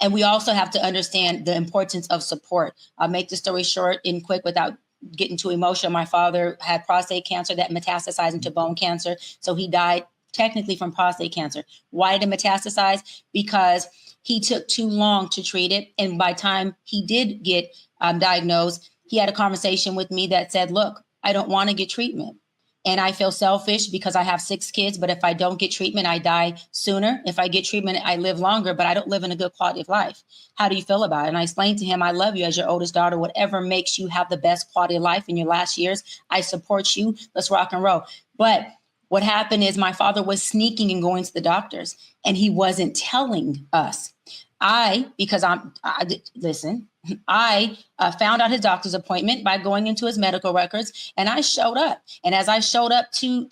And we also have to understand the importance of support. I'll make the story short and quick without getting too emotional. My father had prostate cancer that metastasized into bone cancer. So he died technically from prostate cancer. Why did it metastasize? Because he took too long to treat it. And by the time he did get diagnosed, he had a conversation with me that said, look, I don't want to get treatment. And I feel selfish because I have 6 kids. But if I don't get treatment, I die sooner. If I get treatment, I live longer, but I don't live in a good quality of life. How do you feel about it? And I explained to him, I love you as your oldest daughter. Whatever makes you have the best quality of life in your last years, I support you. Let's rock and roll. But what happened is my father was sneaking and going to the doctors, and he wasn't telling us. I found out his doctor's appointment by going into his medical records, and I showed up. And as I showed up to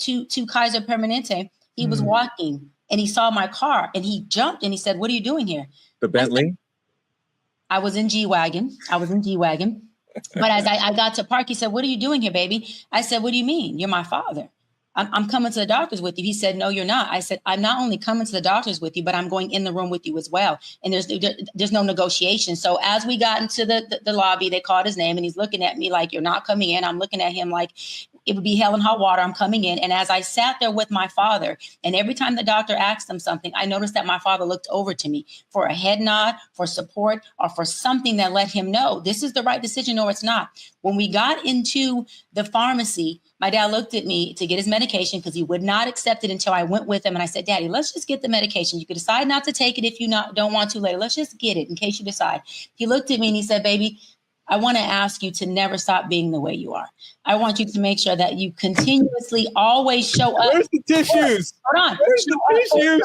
Kaiser Permanente, he was walking, and he saw my car, and he jumped, and he said, "What are you doing here?" The Bentley? I was in G-Wagon. But as I got to park, he said, "What are you doing here, baby?" I said, "What do you mean? You're my father. I'm coming to the doctors with you." He said, "No, you're not." I said, "I'm not only coming to the doctors with you, but I'm going in the room with you as well." And there's no negotiation. So as we got into the lobby, they called his name, and he's looking at me like, "You're not coming in." I'm looking at him like it would be hell and hot water. I'm coming in. And as I sat there with my father, and every time the doctor asked him something, I noticed that my father looked over to me for a head nod, for support, or for something that let him know this is the right decision or it's not. When we got into the pharmacy, my dad looked at me to get his medication because he would not accept it until I went with him. And I said, "Daddy, let's just get the medication. You could decide not to take it if you don't want to later. Let's just get it in case you decide." He looked at me and he said, "Baby, I want to ask you to never stop being the way you are. I want you to make sure that you continuously always show up." Where's the tissues? Hold on. Where's the tissues?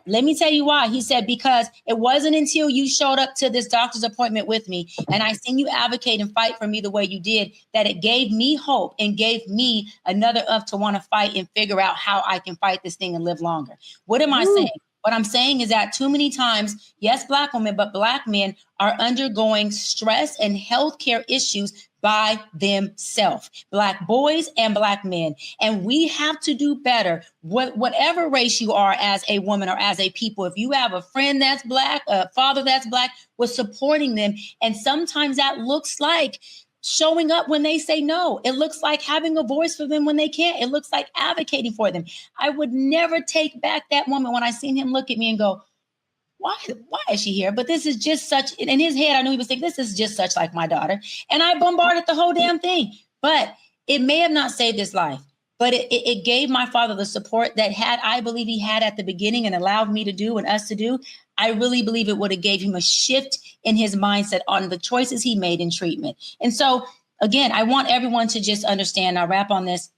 Let me tell you why. He said, "Because it wasn't until you showed up to this doctor's appointment with me and I seen you advocate and fight for me the way you did, that it gave me hope and gave me another up to want to fight and figure out how I can fight this thing and live longer." What am I saying? What I'm saying is that too many times, yes, Black women, but Black men are undergoing stress and healthcare issues by themselves, Black boys and Black men. And we have to do better. Whatever race you are as a woman or as a people, if you have a friend that's Black, a father that's Black, we're supporting them. And sometimes that looks like showing up when they say no. It looks like having a voice for them when they can't. It looks like advocating for them. I would never take back that moment when I seen him look at me and go, why is she here? But this is just such, in his head, I knew he was thinking, this is just such like my daughter. And I bombarded the whole damn thing. But it may have not saved his life, but it gave my father the support that I believe he had at the beginning and allowed me to do and us to do. I really believe it would have gave him a shift in his mindset on the choices he made in treatment. And so, again, I want everyone to just understand, I'll wrap on this.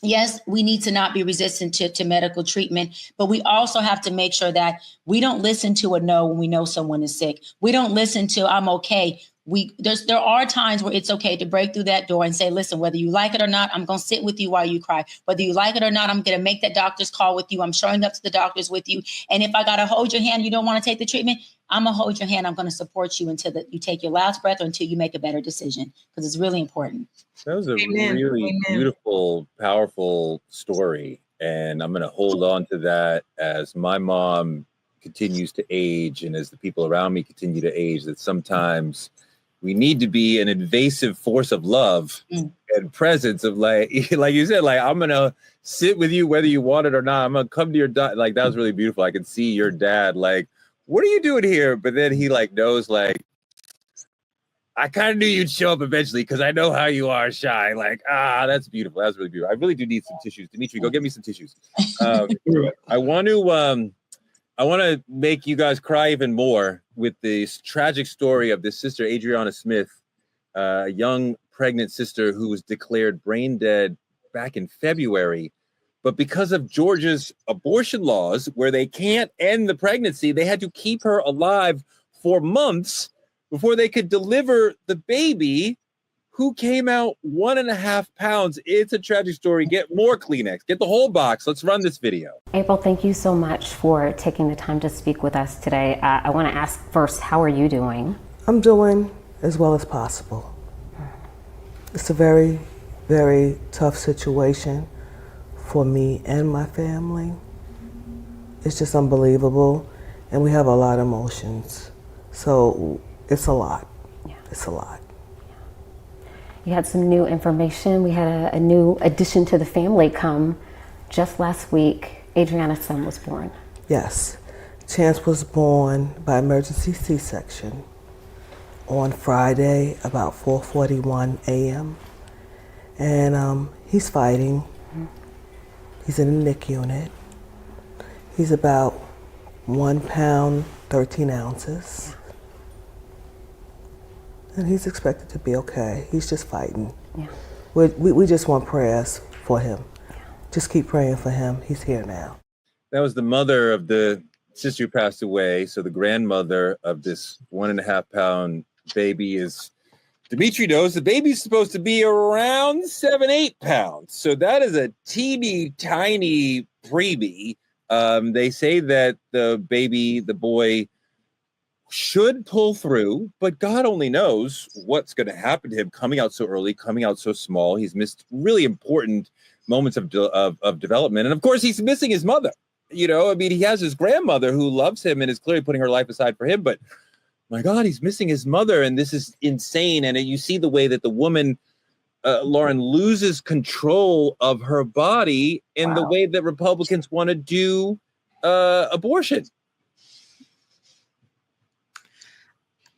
Yes, we need to not be resistant to medical treatment, but we also have to make sure that we don't listen to a no when we know someone is sick. We don't listen to "I'm okay." There are times where it's okay to break through that door and say, "Listen, whether you like it or not, I'm going to sit with you while you cry. Whether you like it or not, I'm going to make that doctor's call with you. I'm showing up to the doctors with you. And if I got to hold your hand, you don't want to take the treatment, I'm going to hold your hand. I'm going to support you until you take your last breath or until you make a better decision," because it's really important. That was a really beautiful, powerful story. And I'm going to hold on to that as my mom continues to age and as the people around me continue to age, that sometimes we need to be an invasive force of love and presence of like you said, like, I'm going to sit with you whether you want it or not. I'm going to come to your dad. Like, that was really beautiful. I could see your dad like, "What are you doing here?" But then he like knows, like, I kind of knew you'd show up eventually because I know how you are, shy. Like, that's beautiful. That's really beautiful. I really do need some tissues. Dimitri, go get me some tissues. I want to make you guys cry even more with this tragic story of this sister, Adriana Smith, a young pregnant sister who was declared brain dead back in February. But because of Georgia's abortion laws, where they can't end the pregnancy, they had to keep her alive for months before they could deliver the baby, who came out 1.5 pounds. It's a tragic story. Get more Kleenex. Get the whole box. Let's run this video. April, thank you so much for taking the time to speak with us today. I want to ask first, how are you doing? I'm doing as well as possible. It's a very, very tough situation for me and my family. It's just unbelievable, and we have a lot of emotions. So it's a lot. Yeah. It's a lot. You had some new information. We had a new addition to the family come just last week. Adriana's son was born. Yes. Chance was born by emergency C-section on Friday about 4:41 a.m. And he's fighting. He's in the NIC unit. He's about 1 pound, 13 ounces. And he's expected to be okay. He's just fighting. Yeah. We just want prayers for him. Yeah. Just keep praying for him. He's here now. That was the mother of the sister who passed away. So the grandmother of this 1.5 pound baby is, Dimitri knows the baby's supposed to be around 7-8 pounds. So that is a teeny tiny freebie. They say that the baby, the boy, should pull through, but God only knows what's going to happen to him coming out so early, coming out so small. He's missed really important moments of development. And of course, he's missing his mother. You know, I mean, he has his grandmother who loves him and is clearly putting her life aside for him. But my God, he's missing his mother. And this is insane. And you see the way that the woman, Lauren, loses control of her body in the way that Republicans want to do abortion.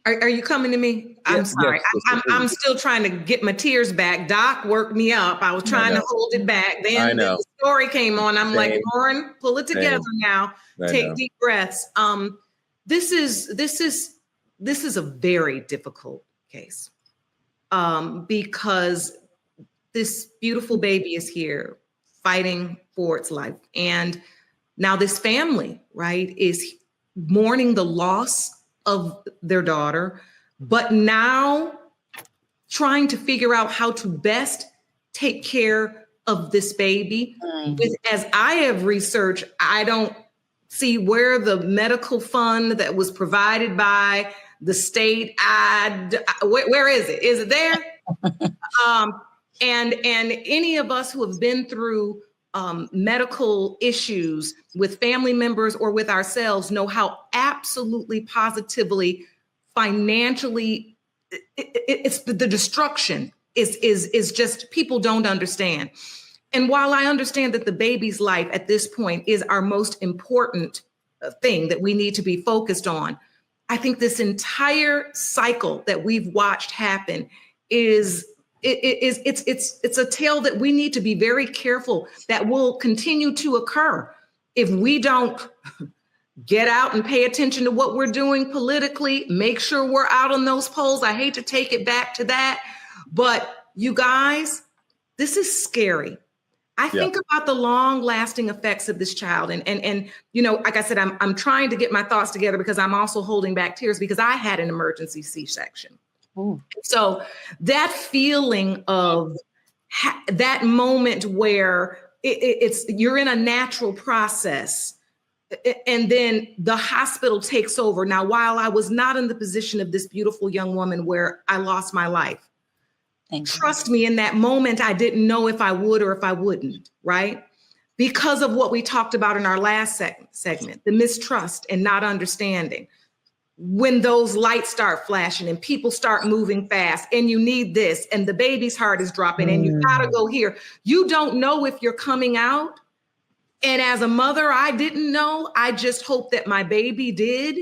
Are you coming to me? I'm sorry. Yes, I'm still trying to get my tears back. Doc worked me up. I was trying to hold it back. Then the story came on. I'm like, Lauren, pull it together now. Take deep breaths. This is a very difficult case because this beautiful baby is here fighting for its life. And now this family, right, is mourning the loss of their daughter, but now trying to figure out how to best take care of this baby. As I have researched, I don't see where the medical fund that was provided by the state, where is it? Is it there? And any of us who have been through medical issues with family members or with ourselves know how absolutely positively financially it's the destruction is just, people don't understand. And while I understand that the baby's life at this point is our most important thing that we need to be focused on, I think this entire cycle that we've watched happen it's a tale that we need to be very careful that will continue to occur if we don't get out and pay attention to what we're doing politically, make sure we're out on those polls. I hate to take it back to that, but you guys, this is scary. I think about the long lasting effects of this child. And you know, like I said, I'm trying to get my thoughts together because I'm also holding back tears because I had an emergency C-section. So that feeling of that moment where it's you're in a natural process and then the hospital takes over. Now, while I was not in the position of this beautiful young woman where I lost my life, trust me, in that moment, I didn't know if I would or if I wouldn't, right? Because of what we talked about in our last segment, the mistrust and not understanding. When those lights start flashing and people start moving fast and you need this and the baby's heart is dropping and you gotta go here. You don't know if you're coming out. And as a mother, I didn't know. I just hope that my baby did.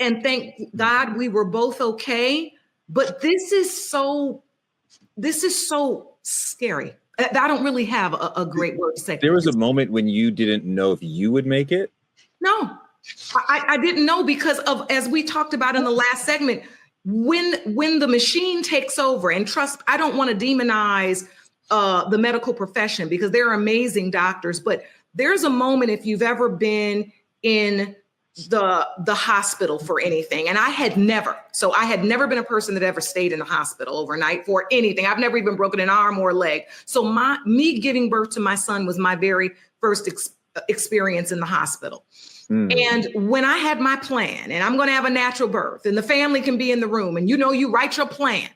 And thank God we were both okay. But this is so scary. I don't really have a great word to say. There was a moment when you didn't know if you would make it? No. I didn't know because of, as we talked about in the last segment, when the machine takes over, and trust, I don't want to demonize the medical profession because they're amazing doctors, but there's a moment, if you've ever been in the hospital for anything, and I had never been a person that ever stayed in the hospital overnight for anything. I've never even broken an arm or a leg. So me giving birth to my son was my very first experience in the hospital. And when I had my plan, and I'm going to have a natural birth, and the family can be in the room, and you write your plan.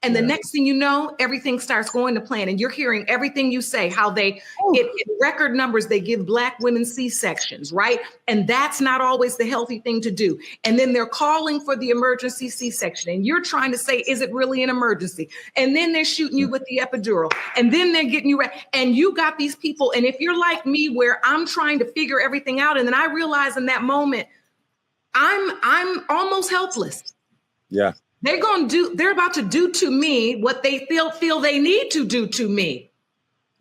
And the next thing you know, everything starts going to plan, and you're hearing everything you say, how in record numbers, they give Black women C-sections, right? And that's not always the healthy thing to do. And then they're calling for the emergency C-section, and you're trying to say, is it really an emergency? And then they're shooting you with the epidural, and then they're getting you ready. And you got these people, and if you're like me, where I'm trying to figure everything out, and then I realize in that moment, I'm almost helpless. Yeah. They're about to do to me what they feel they need to do to me.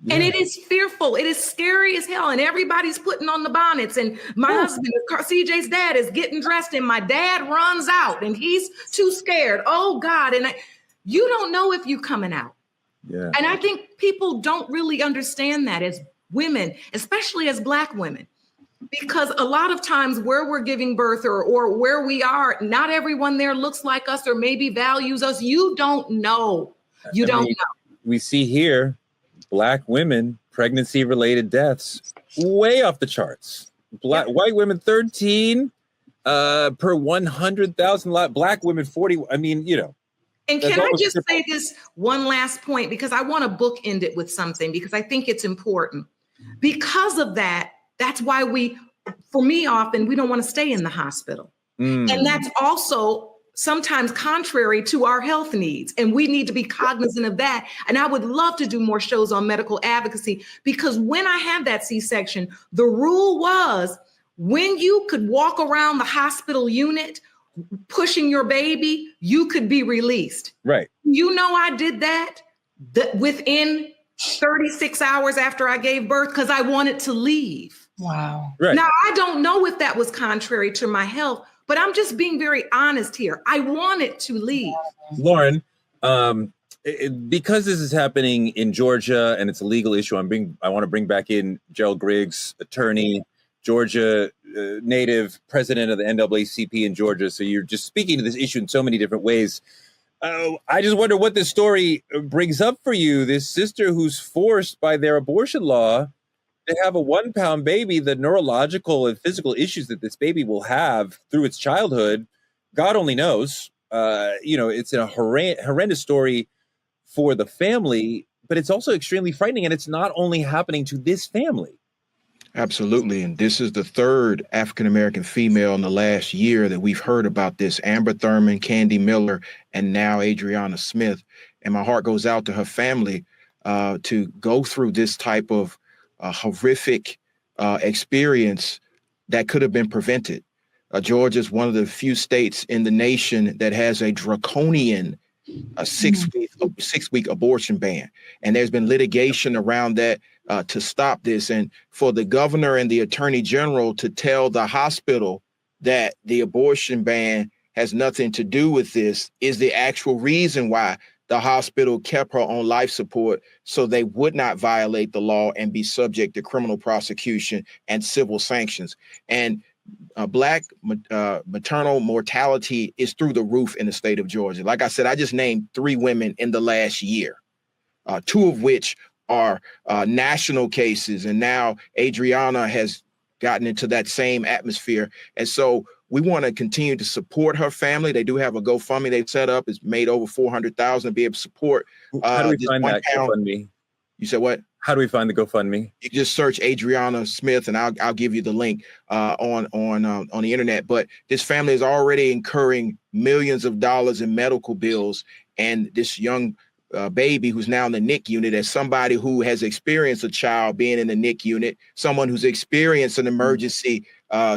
Yeah. And it is fearful. It is scary as hell. And everybody's putting on the bonnets. And my husband, CJ's dad, is getting dressed, and my dad runs out, and he's too scared. Oh God. And you don't know if you're coming out. Yeah. And I think people don't really understand that as women, especially as Black women. Because a lot of times where we're giving birth or where we are, not everyone there looks like us or maybe values us. You don't know. You don't know. We see here Black women, pregnancy-related deaths, way off the charts. White women, 13 per 100,000. Black women, 40. I mean, And can I just say this one last point? Because I want to bookend it with something, because I think it's important. Because of that, that's why for me, often we don't want to stay in the hospital. And that's also sometimes contrary to our health needs. And we need to be cognizant of that. And I would love to do more shows on medical advocacy, because when I had that C-section, the rule was when you could walk around the hospital unit pushing your baby, you could be released. Right. I did that within 36 hours after I gave birth, because I wanted to leave. Wow. Right. Now, I don't know if that was contrary to my health, but I'm just being very honest here. I wanted to leave. Lauren, because this is happening in Georgia and it's a legal issue, I want to bring back in Gerald Griggs, attorney, Georgia native, president of the NAACP in Georgia. So you're just speaking to this issue in so many different ways. I just wonder what this story brings up for you. This sister who's forced by their abortion law to have a 1 pound baby, the neurological and physical issues that this baby will have through its childhood, God only knows. It's a horrendous story for the family, but it's also extremely frightening. And it's not only happening to this family. Absolutely. And this is the third African-American female in the last year that we've heard about this. Amber Thurman, Candy Miller, and now Adriana Smith. And my heart goes out to her family to go through this type of horrific experience that could have been prevented. Georgia is one of the few states in the nation that has a draconian six-week abortion ban. And there's been litigation around that to stop this. And for the governor and the attorney general to tell the hospital that the abortion ban has nothing to do with this is the actual reason why the hospital kept her on life support, so they would not violate the law and be subject to criminal prosecution and civil sanctions. And Black maternal mortality is through the roof in the state of Georgia. Like I said, I just named 3 women in the last year, 2 of which are national cases. And now Adriana has gotten into that same atmosphere. And so we want to continue to support her family. They do have a GoFundMe they've set up. It's made over $400,000 to be able to support. How do we find that GoFundMe? You said what? How do we find the GoFundMe? You just search Adriana Smith, and I'll give you the link on the internet. But this family is already incurring millions of dollars in medical bills, and this young baby who's now in the NIC unit, as somebody who has experienced a child being in the NIC unit, someone who's experienced an emergency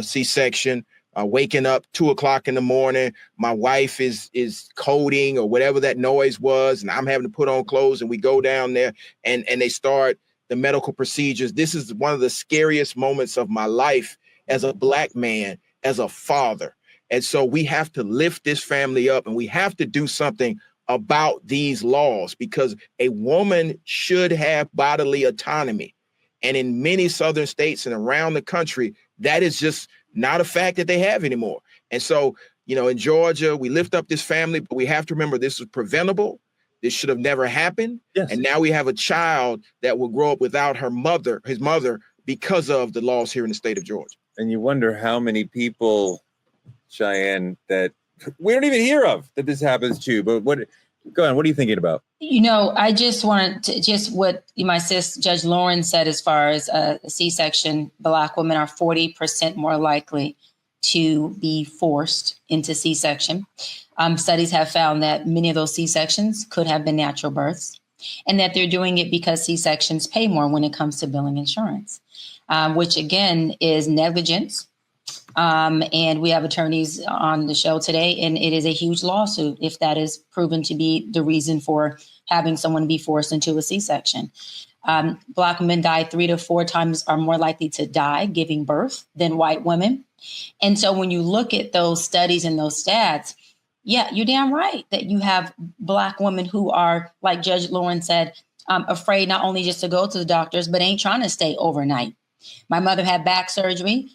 C-section. Waking up 2 o'clock in the morning, my wife is coding or whatever that noise was, and I'm having to put on clothes, and we go down there and they start the medical procedures. This is one of the scariest moments of my life as a Black man, as a father. And so we have to lift this family up, and we have to do something about these laws, because a woman should have bodily autonomy. And in many southern states and around the country, that is just not a fact that they have anymore. And so, in Georgia, we lift up this family, but we have to remember this is preventable. This should have never happened. Yes. And now we have a child that will grow up without his mother, because of the laws here in the state of Georgia. And you wonder how many people, Cheyenne, that we don't even hear of that this happens to. But go on, what are you thinking about? I just wanted to, what my sis, Judge Lauren, said as far as a C-section, Black women are 40% more likely to be forced into C-section. Studies have found that many of those C-sections could have been natural births, and that they're doing it because C-sections pay more when it comes to billing insurance, which again is negligence. And we have attorneys on the show today, and it is a huge lawsuit if that is proven to be the reason for having someone be forced into a C-section. Black women die 3 to 4 times are more likely to die giving birth than white women. And so when you look at those studies and those stats, yeah, you're damn right that you have Black women who are, like Judge Lauren said, afraid not only just to go to the doctors, but ain't trying to stay overnight. My mother had back surgery.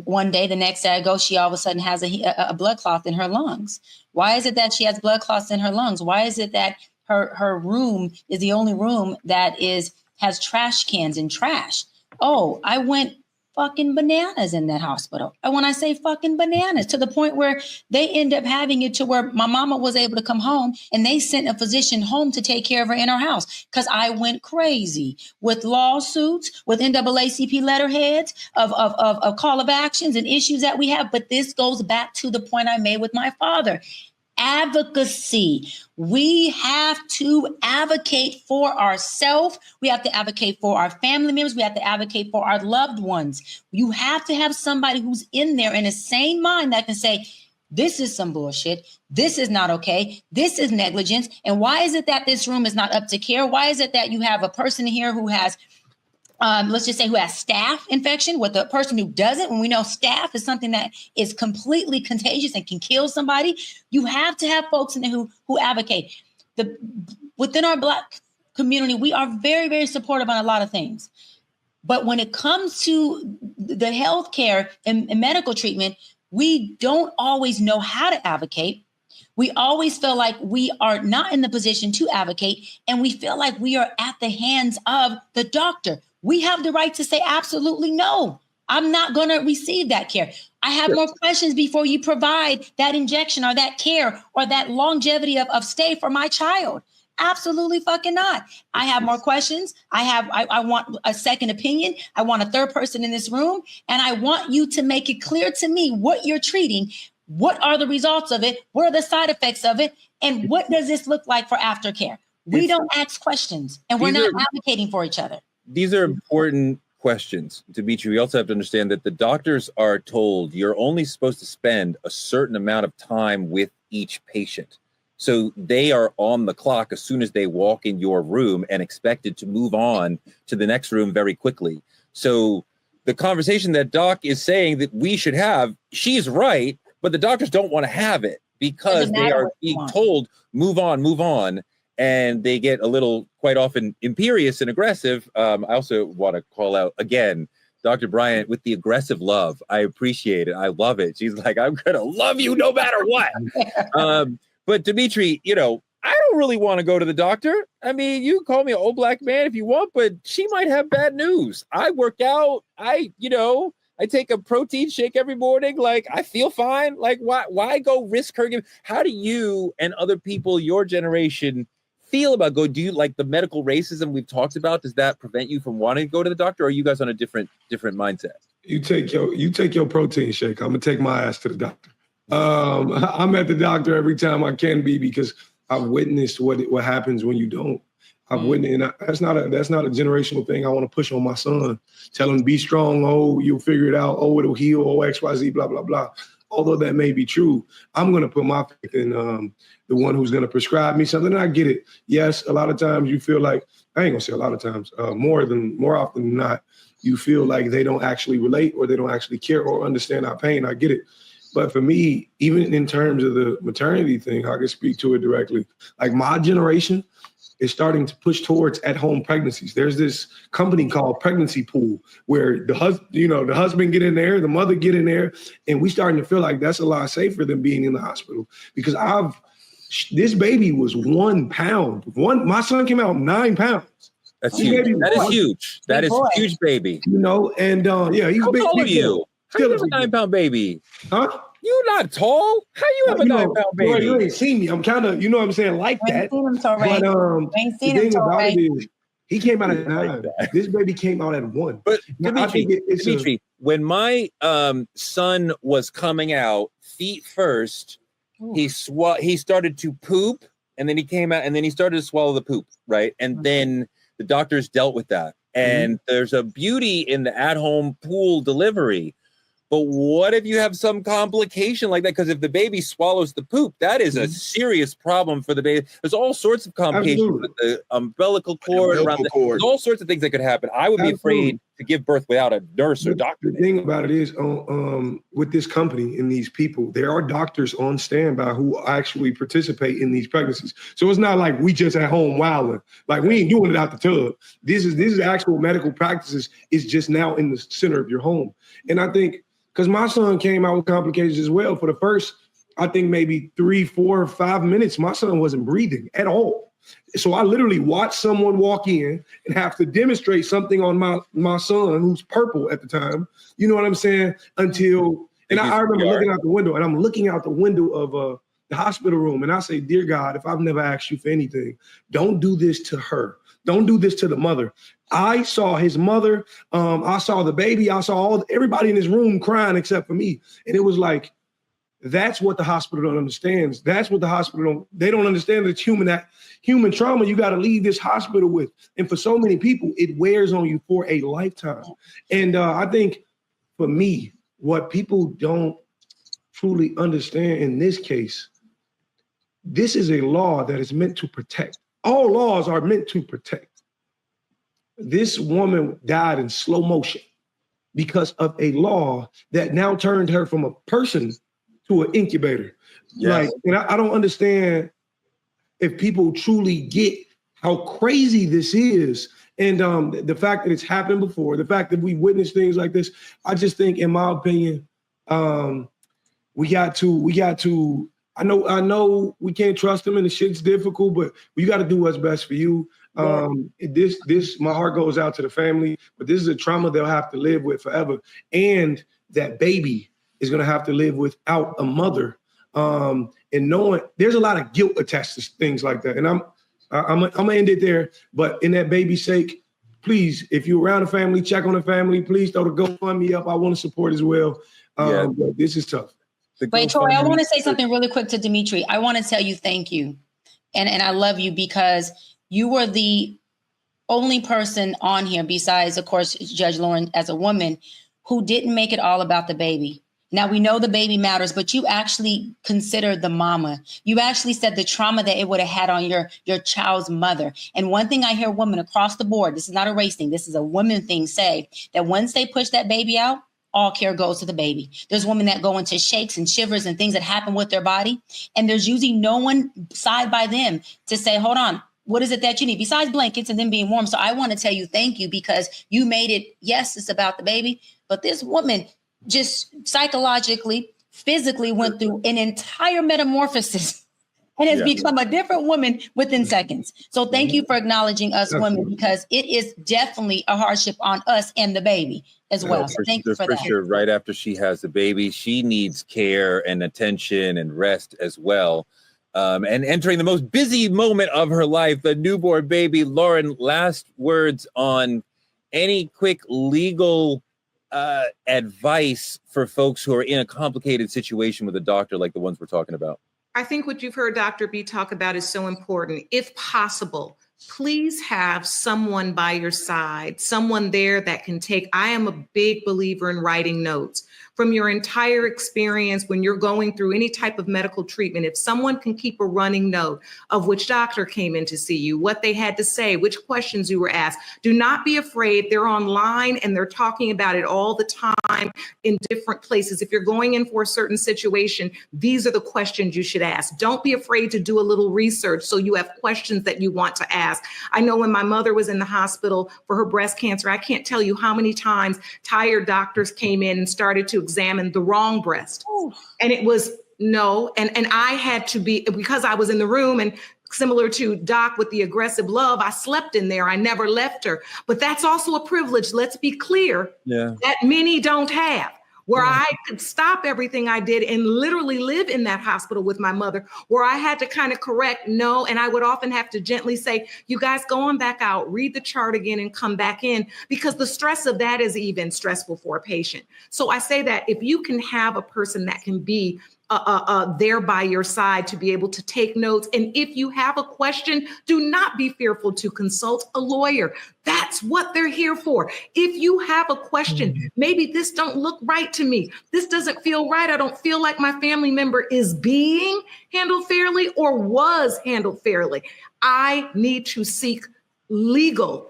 One day, the next day I go, she all of a sudden has a blood clot in her lungs. Why is it that she has blood clots in her lungs? Why is it that her room is the only room that has trash cans and trash? Oh, I went fucking bananas in that hospital. And when I say fucking bananas, to the point where they end up having it to where my mama was able to come home and they sent a physician home to take care of her in our house because I went crazy with lawsuits, with NAACP letterheads of call of actions and issues that we have. But this goes back to the point I made with my father. Advocacy. We have to advocate for ourselves. We have to advocate for our family members. We have to advocate for our loved ones. You have to have somebody who's in there in a sane mind that can say, this is some bullshit. This is not okay. This is negligence. And why is it that this room is not up to care? Why is it that you have a person here who has let's just say who has staph infection with a person who doesn't, when we know staph is something that is completely contagious and can kill somebody? You have to have folks in there who advocate. Within our Black community, we are very, very supportive on a lot of things. But when it comes to the healthcare and medical treatment, we don't always know how to advocate. We always feel like we are not in the position to advocate, and we feel like we are at the hands of the doctor. We have the right to say, absolutely no, I'm not going to receive that care. I have more questions before you provide that injection or that care or that longevity of stay for my child. Absolutely fucking not. I have more questions. I want a second opinion. I want a third person in this room. And I want you to make it clear to me what you're treating. What are the results of it? What are the side effects of it? And what does this look like for aftercare? We don't ask questions, and we're not advocating for each other. These are important questions, Dimitri. We also have to understand that the doctors are told you're only supposed to spend a certain amount of time with each patient. So they are on the clock as soon as they walk in your room and expected to move on to the next room very quickly. So the conversation that Doc is saying that we should have, she's right, but the doctors don't want to have it because they are being told, move on. And they get a little, quite often, imperious and aggressive. I also want to call out, again, Dr. Bryant with the aggressive love. I appreciate it. I love it. She's like, I'm going to love you no matter what. But Dimitri, I don't really want to go to the doctor. I mean, you can call me an old Black man if you want, but she might have bad news. I work out. I take a protein shake every morning. Like, I feel fine. Like, why go risk her? How do you and other people your generation feel about do you like the medical racism we've talked about? Does that prevent you from wanting to go to the doctor, or are you guys on a different mindset? You take your protein shake. I'm gonna take my ass to the doctor. I'm at the doctor every time I can be because I've witnessed what happens when you don't. I've witnessed, and that's not a generational thing I want to push on my son. Tell him, be strong. Oh, you'll figure it out. Oh, it'll heal. Oh, XYZ, blah, blah, blah. Although that may be true, I'm going to put my faith in the one who's going to prescribe me something. And I get it. Yes, a lot of times you feel like, I ain't going to say a lot of times, more often than not, you feel like they don't actually relate or they don't actually care or understand our pain. I get it. But for me, even in terms of the maternity thing, I can speak to it directly. Like my generation is starting to push towards at-home pregnancies. There's this company called Pregnancy Pool where the husband get in there, the mother get in there, and we starting to feel like that's a lot safer than being in the hospital. Because this baby was 1 pound. My son came out 9 pounds. That's huge. That is huge. That is huge, baby. You know, and yeah, he's how big. tall are you? How you have a 9 pound baby? Huh? You not tall? How you have a 9 pound baby? Boy, you ain't seen me. I'm kind of, you know what I'm saying, like that. But ain't seen him, he came out at 9. This baby came out at 1. But Dimitri, when my son was coming out feet first, he started to poop, and then he came out, and then he started to swallow the poop, right? And then the doctors dealt with that. And there's a beauty in the at-home pool delivery. But what if you have some complication like that? Because if the baby swallows the poop, that is a serious problem for the baby. There's all sorts of complications with the umbilical cord. There's all sorts of things that could happen. I would be afraid to give birth without a nurse or doctor. The thing about it is, with this company and these people, there are doctors on standby who actually participate in these pregnancies. So it's not like we just at home wilding. Like we ain't doing it out the tub. This is actual medical practices. It's just now in the center of your home. And I think, because my son came out with complications as well. For the first, I think maybe 3, 4, 5 minutes, my son wasn't breathing at all. So I literally watched someone walk in and have to demonstrate something on my son, who's purple at the time. You know what I'm saying? And I remember looking out the window, and I'm looking out the window of the hospital room, and I say, dear God, if I've never asked you for anything, don't do this to her. Don't do this to the mother. I saw his mother. I saw the baby. I saw everybody in his room crying except for me. And it was like, that's what the hospital don't understand. That's what the hospital they don't understand. It's human trauma you got to leave this hospital with. And for so many people, it wears on you for a lifetime. And I think for me, what people don't truly understand in this case, this is a law that is meant to protect. All laws are meant to protect. This woman died in slow motion because of a law that now turned her from a person to an incubator. Yes. Like, and I don't understand if people truly get how crazy this is. And the fact that it's happened before, the fact that we witnessed things like this, I just think, in my opinion, we got to, I know we can't trust them and the shit's difficult, but we got to do what's best for you. My heart goes out to the family, but this is a trauma they'll have to live with forever. And that baby is going to have to live without a mother. And knowing there's a lot of guilt attached to things like that. And I'm gonna end it there, but in that baby's sake, please, if you're around the family, check on the family, please throw the GoFundMe up. I want to support as well. But this is tough. Wait, Troy, I want to say something really quick to Dimitri. I want to tell you thank you. And I love you because you were the only person on here besides, of course, Judge Lauren as a woman who didn't make it all about the baby. Now, we know the baby matters, but you actually considered the mama. You actually said the trauma that it would have had on your child's mother. And one thing I hear women across the board, this is not a race thing, this is a woman thing, say that once they push that baby out, all care goes to the baby. There's women that go into shakes and shivers and things that happen with their body. And there's usually no one side by them to say, hold on, what is it that you need besides blankets and then being warm? So I want to tell you thank you because you made it. Yes, it's about the baby, but this woman just psychologically, physically went through an entire metamorphosis and has become a different woman within seconds. So thank you for acknowledging us women because it is definitely a hardship on us and the baby as well. So thank you for that. Sure. Right after she has the baby, she needs care and attention and rest as well. And entering the most busy moment of her life, the newborn baby. Lauren, last words on any quick legal advice for folks who are in a complicated situation with a doctor like the ones we're talking about? I think what you've heard Dr. B talk about is so important. If possible, please have someone by your side, someone there that can take. I am a big believer in writing notes. from your entire experience when you're going through any type of medical treatment, if someone can keep a running note of which doctor came in to see you, what they had to say, which questions you were asked, do not be afraid. They're online and they're talking about it all the time in different places. If you're going in for a certain situation, these are the questions you should ask. Don't be afraid to do a little research so you have questions that you want to ask. I know when my mother was in the hospital for her breast cancer, I can't tell you how many times tired doctors came in and started to examine the wrong breast. And it was no. And I had to be, because I was in the room, and similar to Doc with the aggressive love, I slept in there. I never left her. But that's also a privilege. Let's be clear that many don't have, where I could stop everything I did and literally live in that hospital with my mother, where I had to kind of correct no. And I would often have to gently say, you guys go on back out, read the chart again and come back in, because the stress of that is even stressful for a patient. So I say that if you can have a person that can be there by your side to be able to take notes. And if you have a question, do not be fearful to consult a lawyer. That's what they're here for. If you have a question, maybe this don't look right to me. This doesn't feel right. I don't feel like my family member is being handled fairly or was handled fairly. I need to seek legal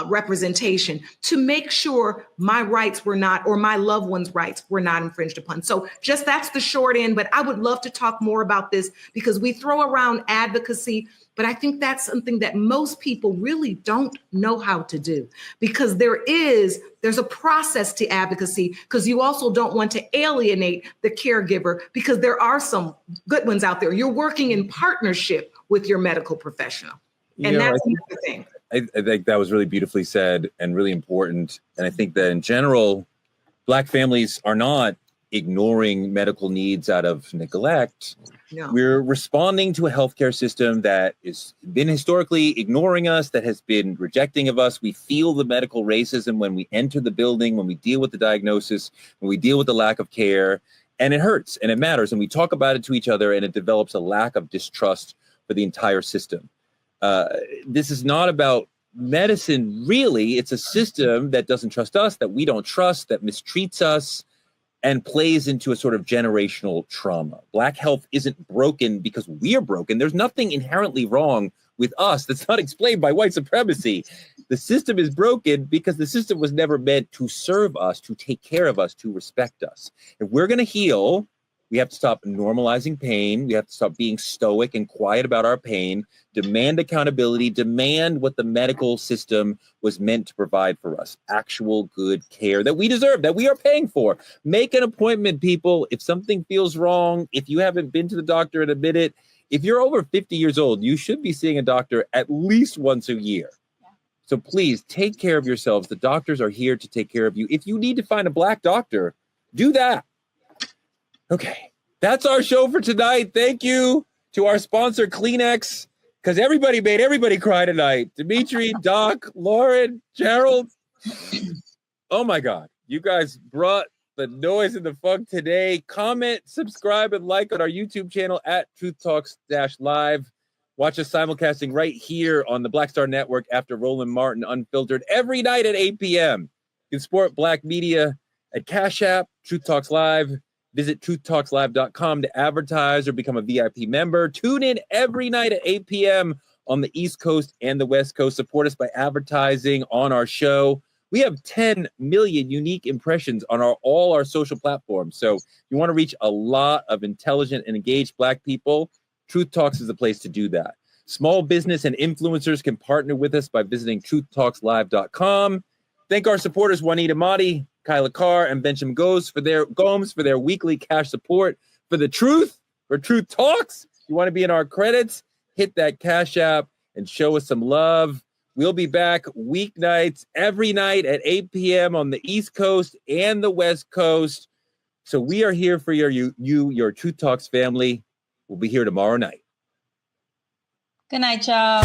representation to make sure my rights were not, or my loved ones' rights were not infringed upon. So just that's the short end, but I would love to talk more about this because we throw around advocacy, but I think that's something that most people really don't know how to do, because there's a process to advocacy, because you also don't want to alienate the caregiver, because there are some good ones out there. You're working in partnership with your medical professional. And that's another thing. I think that was really beautifully said and really important. And I think that in general, Black families are not ignoring medical needs out of neglect. No. We're responding to a healthcare system that has been historically ignoring us, that has been rejecting of us. We feel the medical racism when we enter the building, when we deal with the diagnosis, when we deal with the lack of care, and it hurts and it matters. And we talk about it to each other, and it develops a lack of distrust for the entire system. This is not about medicine, really. It's a system that doesn't trust us, that we don't trust, that mistreats us, and plays into a sort of generational trauma. Black health isn't broken because we are broken. There's nothing inherently wrong with us that's not explained by white supremacy. The system is broken because the system was never meant to serve us, to take care of us, to respect us. If we're going to heal, we have to stop normalizing pain. We have to stop being stoic and quiet about our pain, demand accountability, demand what the medical system was meant to provide for us, actual good care that we deserve, that we are paying for. Make an appointment, people. If something feels wrong, if you haven't been to the doctor in a minute, if you're over 50 years old, you should be seeing a doctor at least once a year. So please take care of yourselves. The doctors are here to take care of you. If you need to find a Black doctor, do that. Okay, that's our show for tonight. Thank you to our sponsor, Kleenex, because everybody made everybody cry tonight. Dimitri, Doc, Lauren, Gerald. Oh my God, you guys brought the noise and the funk today. Comment, subscribe, and like on our YouTube channel at Truth Talks-Live. Watch us simulcasting right here on the Black Star Network after Roland Martin Unfiltered every night at 8 p.m. You can support Black media at Cash App, Truth Talks Live. Visit truthtalkslive.com to advertise or become a VIP member. Tune in every night at 8 p.m. on the East Coast and the West Coast. Support us by advertising on our show. We have 10 million unique impressions on all our social platforms. So if you want to reach a lot of intelligent and engaged Black people, Truth Talks is the place to do that. Small business and influencers can partner with us by visiting truthtalkslive.com. Thank our supporters, Juanita Motti, Kyla Carr, and Benjamin Gomes for their weekly cash support. For the truth, for Truth Talks, you want to be in our credits, hit that Cash App and show us some love. We'll be back weeknights every night at 8 p.m. on the East Coast and the West Coast. So we are here for your Truth Talks family. We'll be here tomorrow night. Good night, y'all.